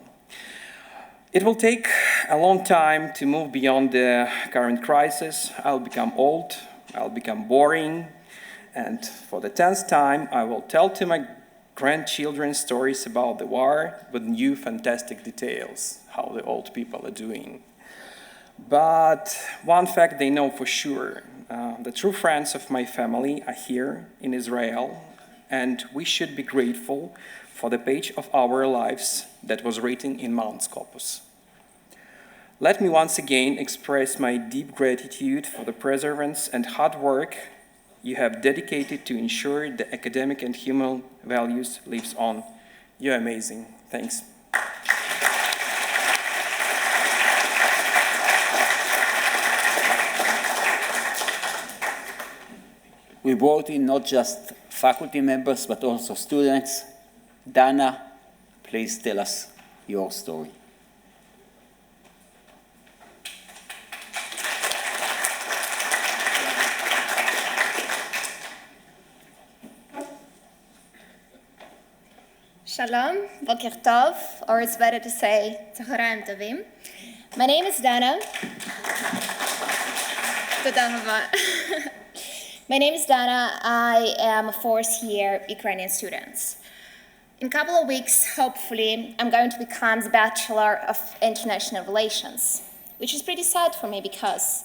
It will take a long time to move beyond the current crisis. I'll become old, I'll become boring, and for the 10th time, I will tell to my grandchildren stories about the war with new fantastic details, how the old people are doing. But one fact they know for sure, the true friends of my family are here in Israel, and we should be grateful for the page of our lives that was written in Mount Scopus. Let me once again express my deep gratitude for the perseverance and hard work you have dedicated to ensure the academic and human values lives on. You're amazing. Thanks. We brought in not just faculty members, but also students. Dana, please tell us your story. Shalom, Boker Tov, or it's better to say Tzoharim Tovim. My name is Dana. Toda hava. My name is Dana. I am a fourth-year Ukrainian student. In a couple of weeks, hopefully, I'm going to become the Bachelor of International Relations, which is pretty sad for me because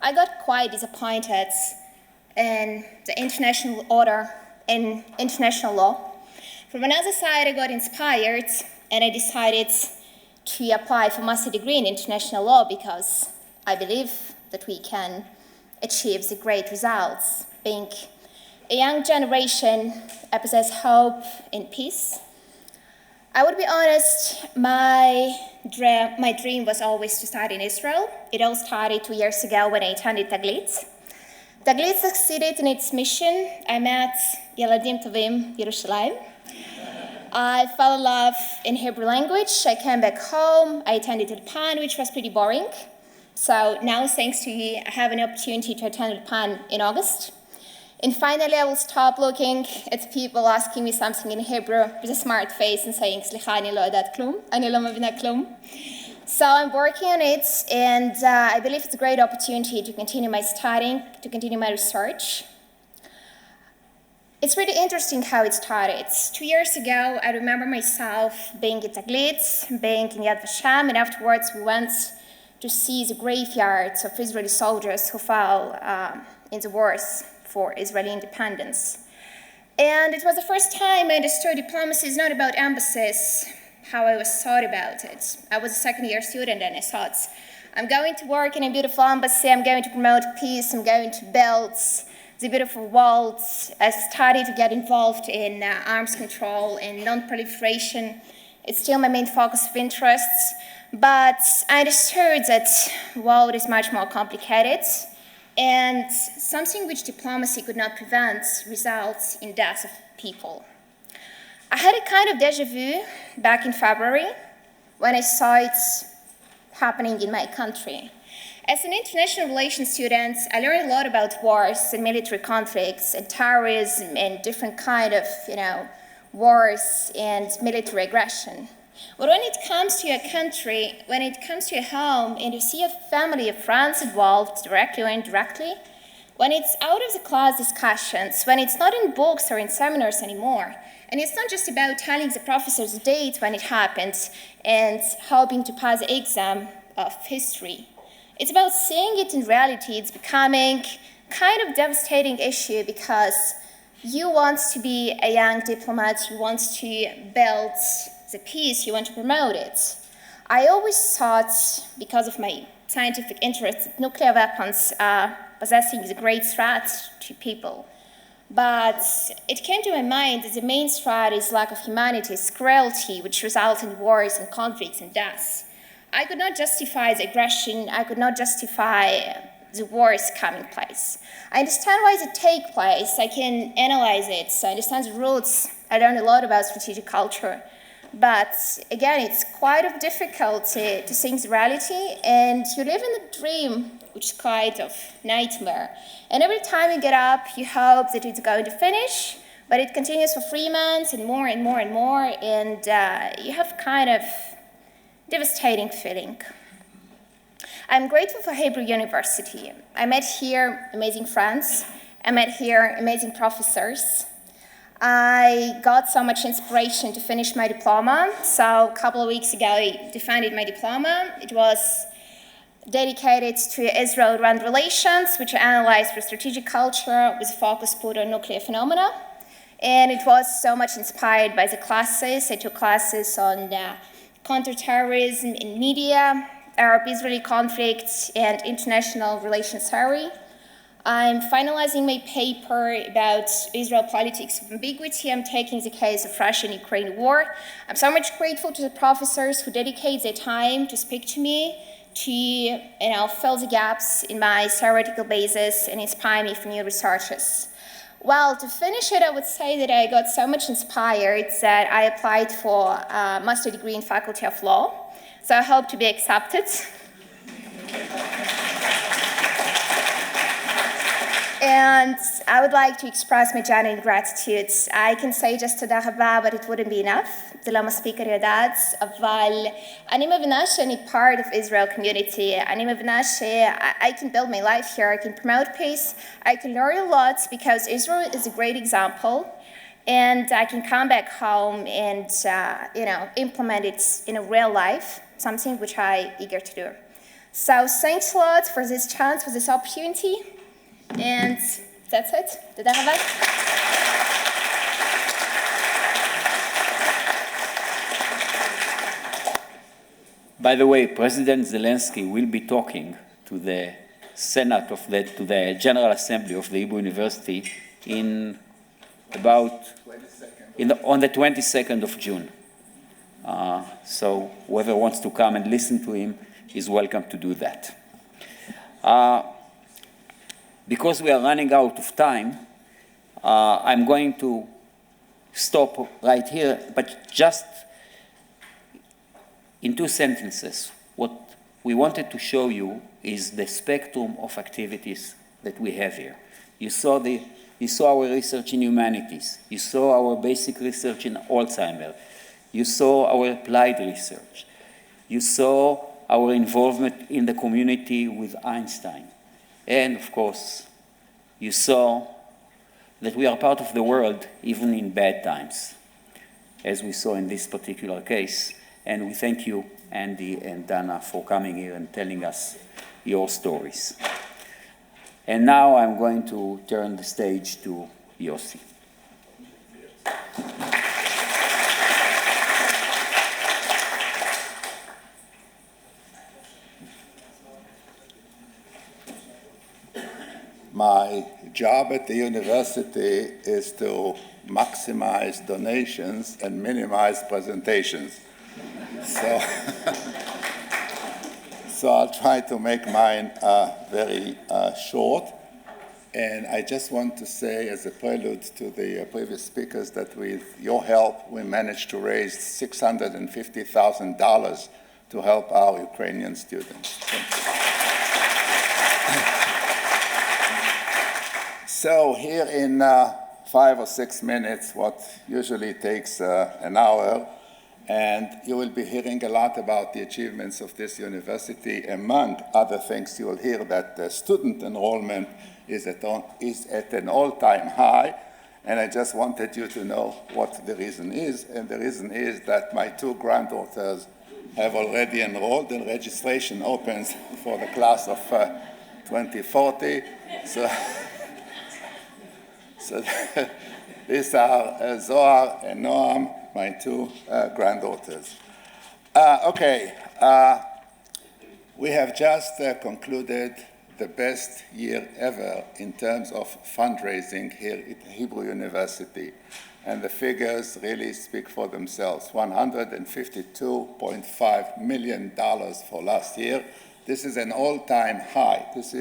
I got quite disappointed in the international order and international law. From another side, I got inspired and I decided to apply for master degree in international law because I believe that we can achieve the great results. Being a young generation, I possess hope and peace. I would be honest, my dream was always to study in Israel. It all started 2 years ago when I attended Taglit. Taglit succeeded in its mission. I met Yeladim Tovim Yerushalayim. I fell in love in Hebrew language. I came back home. I attended Ulpan, which was pretty boring. So now, thanks to you, I have an opportunity to attend Ulpan in August. And finally, I will stop looking at people asking me something in Hebrew with a smart face and saying, Slicha, ani lo yodat klum, ani lo mavina klum. So I'm working on it, and I believe it's a great opportunity to continue my studying, to continue my research. It's really interesting how it started. 2 years ago, I remember myself being at Taglit, being in Yad Vashem, and afterwards we went to see the graveyards of Israeli soldiers who fell in the wars for Israeli independence. And it was the first time I understood diplomacy is not about embassies, how I was thought about it. I was a second-year student and I thought, I'm going to work in a beautiful embassy, I'm going to promote peace, I'm going to build the beautiful walls. I started to get involved in arms control and non-proliferation. It's still my main focus of interests, but I understood that the world is much more complicated, and something which diplomacy could not prevent results in death of people. I had a kind of deja vu back in February when I saw it happening in my country. As an international relations student, I learned a lot about wars and military conflicts and terrorism and different kind of, wars and military aggression. But when it comes to your country, when it comes to your home, and you see a family of friends involved, directly or indirectly, when it's out of the class discussions, when it's not in books or in seminars anymore, and it's not just about telling the professors the date when it happens and hoping to pass the exam of history. It's about seeing it in reality. It's becoming kind of devastating issue because you want to be a young diplomat, you want to build the peace, you want to promote it. I always thought, because of my scientific interest, that nuclear weapons are possessing a great threat to people. But it came to my mind that the main threat is lack of humanity, is cruelty, which results in wars and conflicts and deaths. I could not justify the aggression, I could not justify the wars coming place. I understand why they take place, I can analyze it, I understand the roots, I learned a lot about strategic culture. But again, it's quite difficult to think the reality, and you live in a dream, which is kind of nightmare. And every time you get up, you hope that it's going to finish, but it continues for 3 months and more and more and more, and you have kind of devastating feeling. I'm grateful for Hebrew University. I met here amazing friends. I met here amazing professors. I got so much inspiration to finish my diploma. So a couple of weeks ago, I defended my diploma. It was dedicated to Israel-Iran relations, which I analyzed for strategic culture with a focus put on nuclear phenomena. And it was so much inspired by the classes. I took classes on counterterrorism in media, Arab-Israeli conflict, and international relations theory. I'm finalizing my paper about Israel politics of ambiguity. I'm taking the case of Russia and Ukraine war. I'm so much grateful to the professors who dedicate their time to speak to me, to fill the gaps in my theoretical basis and inspire me for new researches. Well, to finish it, I would say that I got so much inspired that I applied for a master's degree in Faculty of Law. So I hope to be accepted. And I would like to express my genuine gratitude. I can say just תודה רבה, but it wouldn't be enough. זה לא מספיק אני יודעת, אבל אני מבינה שאני part of Israel community. אני מבינה I can build my life here, I can promote peace, I can learn a lot because Israel is a great example. And I can come back home and implement it in a real life, something which I'm eager to do. So thanks a lot for this chance, for this opportunity. And that's it. תודה רבה. By the way, President Zelensky will be talking to the Senate to the General Assembly of the Hebrew University on the 22nd of June. So whoever wants to come and listen to him is welcome to do that. Because we are running out of time, I'm going to stop right here, but just in 2 sentences. What we wanted to show you is the spectrum of activities that we have here. You saw our research in humanities. You saw our basic research in Alzheimer's. You saw our applied research. You saw our involvement in the community with Einstein. And of course, you saw that we are part of the world even in bad times, as we saw in this particular case. And we thank you, Andy and Dana, for coming here and telling us your stories. And now I'm going to turn the stage to Yossi. My job at the university is to maximize donations and minimize presentations. So I'll try to make mine very short. And I just want to say, as a prelude to the previous speakers, that with your help, we managed to raise $650,000 to help our Ukrainian students. Thank you. So here in 5 or 6 minutes, what usually takes an hour, and you will be hearing a lot about the achievements of this university. Among other things, you will hear that student enrollment is at an all-time high, and I just wanted you to know what the reason is. And the reason is that my 2 granddaughters have already enrolled, and registration opens for the class of 2040. So these are Zohar and Noam, my 2 granddaughters. We have just concluded the best year ever in terms of fundraising here at Hebrew University. And the figures really speak for themselves. $152.5 million for last year. This is an all-time high. This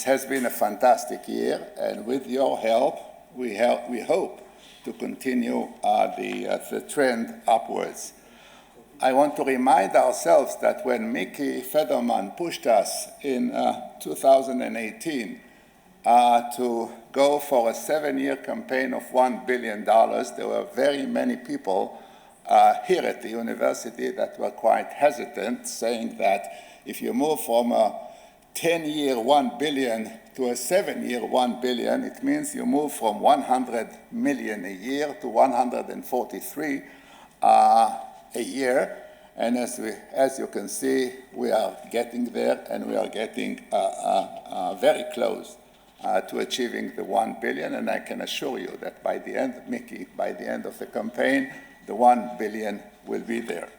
has been a fantastic year, and with your help, we hope to continue the trend upwards. I want to remind ourselves that when Mickey Federman pushed us in 2018 to go for a 7-year campaign of $1 billion, there were very many people here at the university that were quite hesitant, saying that if you move from a 10-year $1 billion to a 7-year $1 billion, it means you move from $100 million a year to $143 a year. And as you can see, we are getting there, and we are getting very close to achieving the $1 billion. And I can assure you that by the end, Mickey, by the end of the campaign, the $1 billion will be there.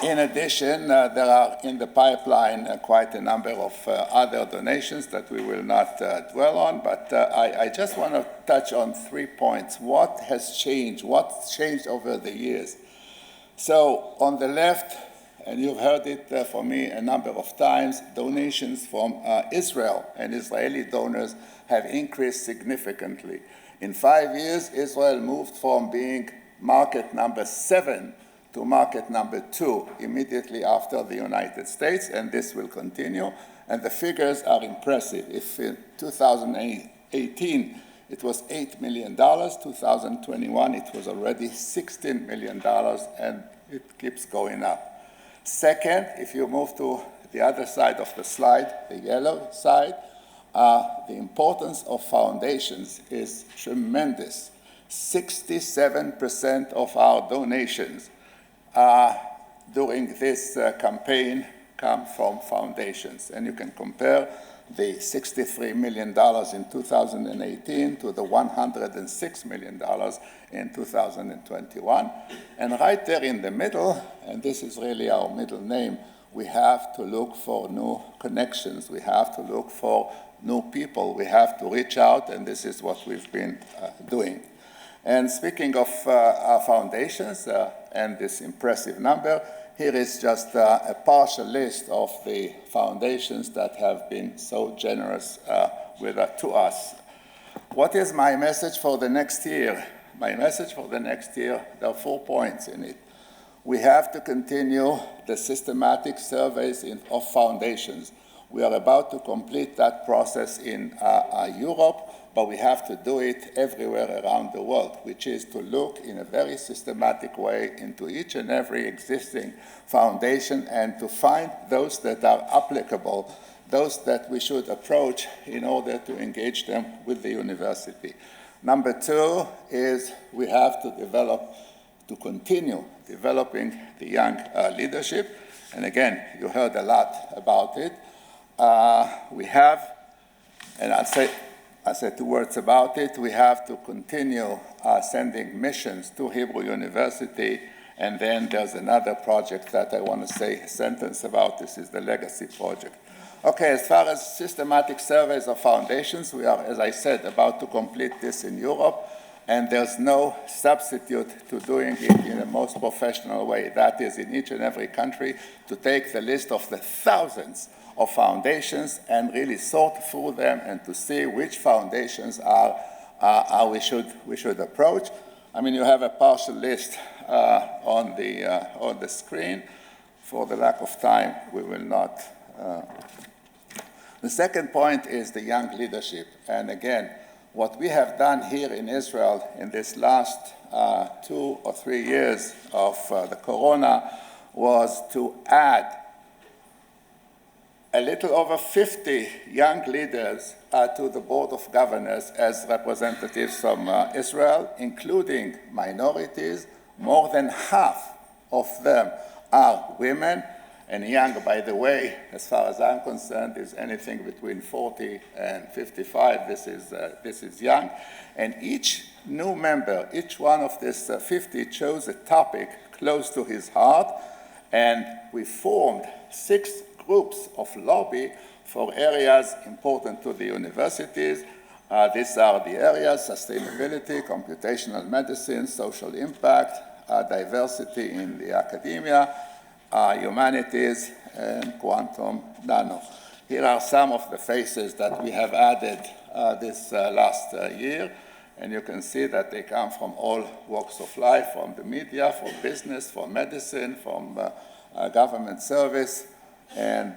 In addition, there are in the pipeline quite a number of other donations that we will not dwell on, but I just want to touch on 3 points. What has changed? What's changed over the years? So on the left, and you've heard it from me a number of times, donations from Israel and Israeli donors have increased significantly. In 5 years, Israel moved from being market number 7 to market number 2 immediately after the United States, and this will continue. And the figures are impressive. If in 2018 it was $8 million, 2021 it was already $16 million, and it keeps going up. Second, if you move to the other side of the slide, the yellow side, the importance of foundations is tremendous. 67% of our donations during this campaign come from foundations. And you can compare the $63 million in 2018 to the $106 million in 2021. And right there in the middle, and this is really our middle name, we have to look for new connections. We have to look for new people. We have to reach out, and this is what we've been doing. And speaking of our foundations and this impressive number, here is just a partial list of the foundations that have been so generous to us. What is my message for the next year? My message for the next year, there are 4 points in it. We have to continue the systematic surveys of foundations. We are about to complete that process in Europe, but we have to do it everywhere around the world, which is to look in a very systematic way into each and every existing foundation and to find those that are applicable, those that we should approach in order to engage them with the university. Number 2 is we have to continue developing the young leadership. And again, you heard a lot about it. We have, and I'll say 2 words about it, we have to continue sending missions to Hebrew University, and then there's another project that I want to say a sentence about. This is the Legacy Project. Okay, as far as systematic surveys of foundations, we are, as I said, about to complete this in Europe. and there's no substitute to doing it in the most professional way. That is, in each and every country, to take the list of the thousands of foundations and really sort through them and to see which foundations we should approach. I mean, you have a partial list on the screen. For the lack of time, we will not. The second point is the young leadership. And again, what we have done here in Israel in this last 2 or 3 years of the corona was to add a little over 50 young leaders to the Board of Governors as representatives from Israel, including minorities. More than half of them are women, and young, by the way, as far as I'm concerned, is anything between 40 and 55. This is young. And each new member, each one of these 50 chose a topic close to his heart, and we formed 6 groups of lobby for areas important to the universities. These are the areas: sustainability, computational medicine, social impact, diversity in the academia, humanities, and quantum nano. Here are some of the faces that we have added this last year, and you can see that they come from all walks of life, from the media, from business, from medicine, from government service, and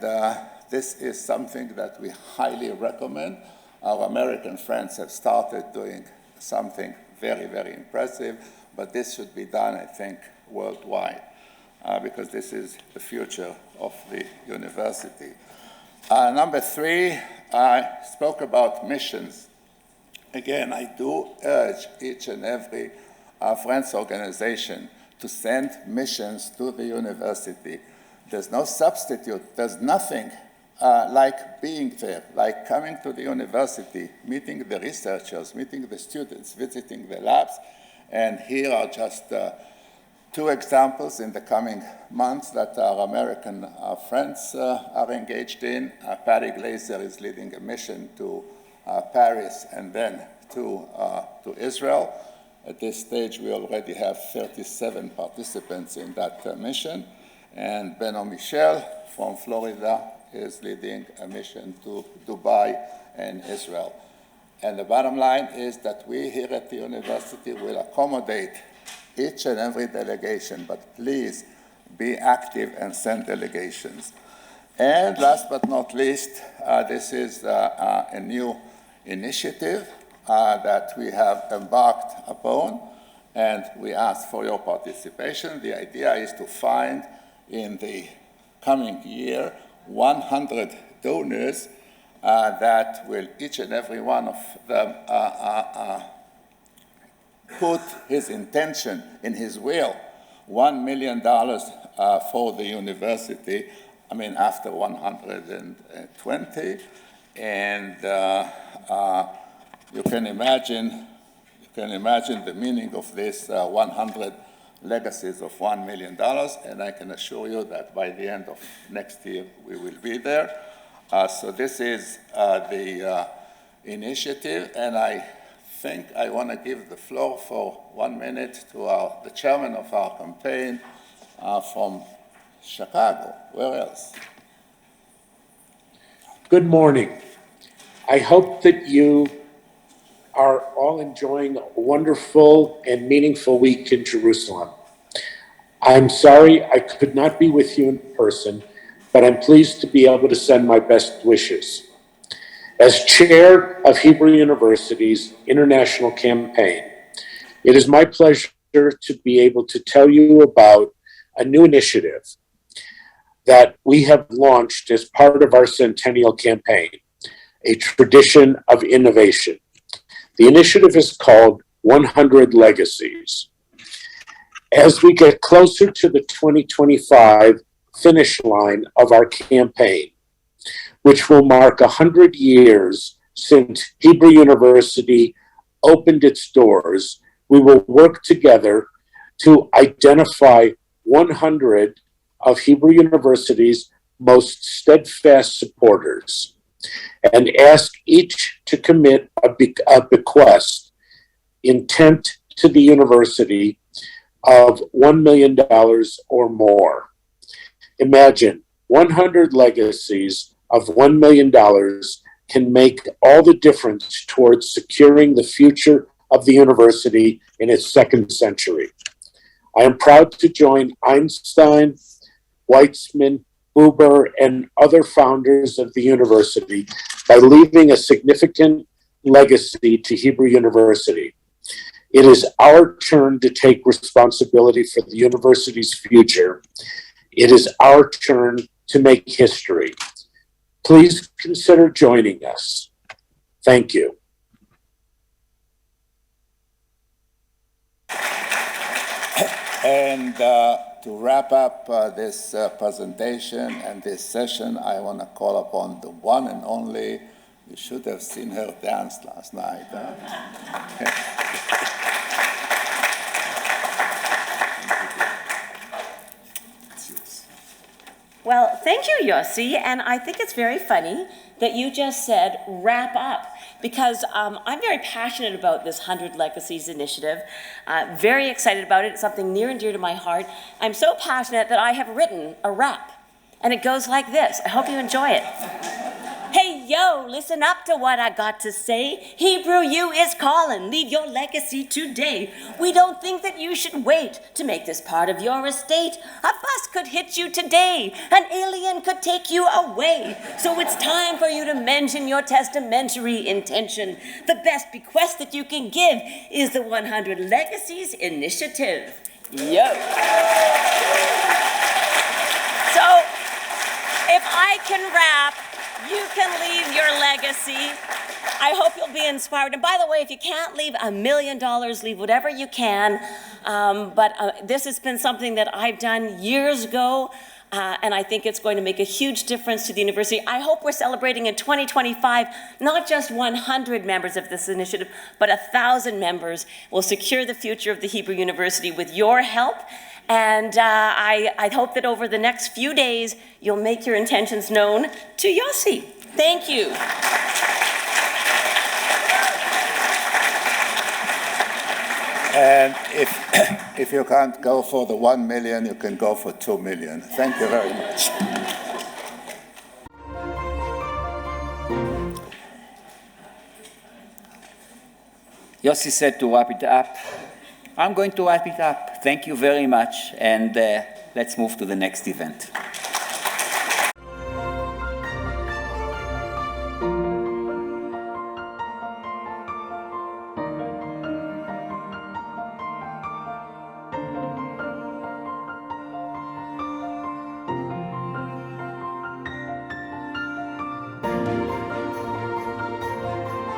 this is something that we highly recommend. Our American friends have started doing something very, very impressive, but this should be done, I think, worldwide, because this is the future of the university. Number 3, I spoke about missions. Again, I do urge each and every Friends organization to send missions to the university. There's no substitute. There's nothing like being there, like coming to the university, meeting the researchers, meeting the students, visiting the labs. And here are just 2 examples in the coming months that our American friends are engaged in. Patty Glaser is leading a mission to Paris and then to Israel. At this stage, we already have 37 participants in that mission. And Beno Michel from Florida is leading a mission to Dubai and Israel. And the bottom line is that we here at the university will accommodate each and every delegation, but please be active and send delegations. And last but not least, this is a new initiative that we have embarked upon, and we ask for your participation. The idea is to find in the coming year 100 donors that will, each and every one of them, put his intention in his will, $1 million for the university, I mean, after 120. And you can imagine the meaning of this 100 legacies of $1 million, and I can assure you that by the end of next year, we will be there. So this is the initiative, and I think I want to give the floor for 1 minute to the chairman of our campaign from Chicago. Where else? Good morning. I hope that you are all enjoying a wonderful and meaningful week in Jerusalem. I'm sorry I could not be with you in person, but I'm pleased to be able to send my best wishes. As chair of Hebrew University's International Campaign, it is my pleasure to be able to tell you about a new initiative that we have launched as part of our Centennial Campaign, a tradition of innovation. The initiative is called 100 Legacies. As we get closer to the 2025 finish line of our campaign, which will mark 100 years since Hebrew University opened its doors, we will work together to identify 100 of Hebrew University's most steadfast supporters and ask each to commit a bequest intent to the university of $1 million or more. Imagine 100 legacies of $1 million can make all the difference towards securing the future of the university in its second century. I am proud to join Einstein, Weitzman, Buber, and other founders of the university by leaving a significant legacy to Hebrew University. It is our turn to take responsibility for the university's future. It is our turn to make history. Please consider joining us. Thank you. And to wrap up this presentation and this session, I want to call upon the one and only, you should have seen her dance last night. Well, thank you, Yossi, and I think it's very funny that you just said wrap up, because I'm very passionate about this 100 Legacies initiative, very excited about it. It's something near and dear to my heart. I'm so passionate that I have written a rap, and it goes like this. I hope you enjoy it. Hey, yo, listen up to what I got to say. Hebrew U is calling. Leave your legacy today. We don't think that you should wait to make this part of your estate. A bus could hit you today. An alien could take you away. So it's time for you to mention your testamentary intention. The best bequest that you can give is the 100 Legacies Initiative. Yo. So, if I can rap, you can leave your legacy. I hope you'll be inspired. And by the way, if you can't leave $1 million, leave whatever you can. But this has been something that I've done years ago, and I think it's going to make a huge difference to the university. I hope we're celebrating in 2025, not just 100 members of this initiative, but 1,000 members will secure the future of the Hebrew University with your help. And I hope that over the next few days, you'll make your intentions known to Yossi. Thank you. And if you can't go for the 1 million, you can go for 2 million. Thank you very much. Yossi said to wrap it up. I'm going to wrap it up. Thank you very much, and let's move to the next event.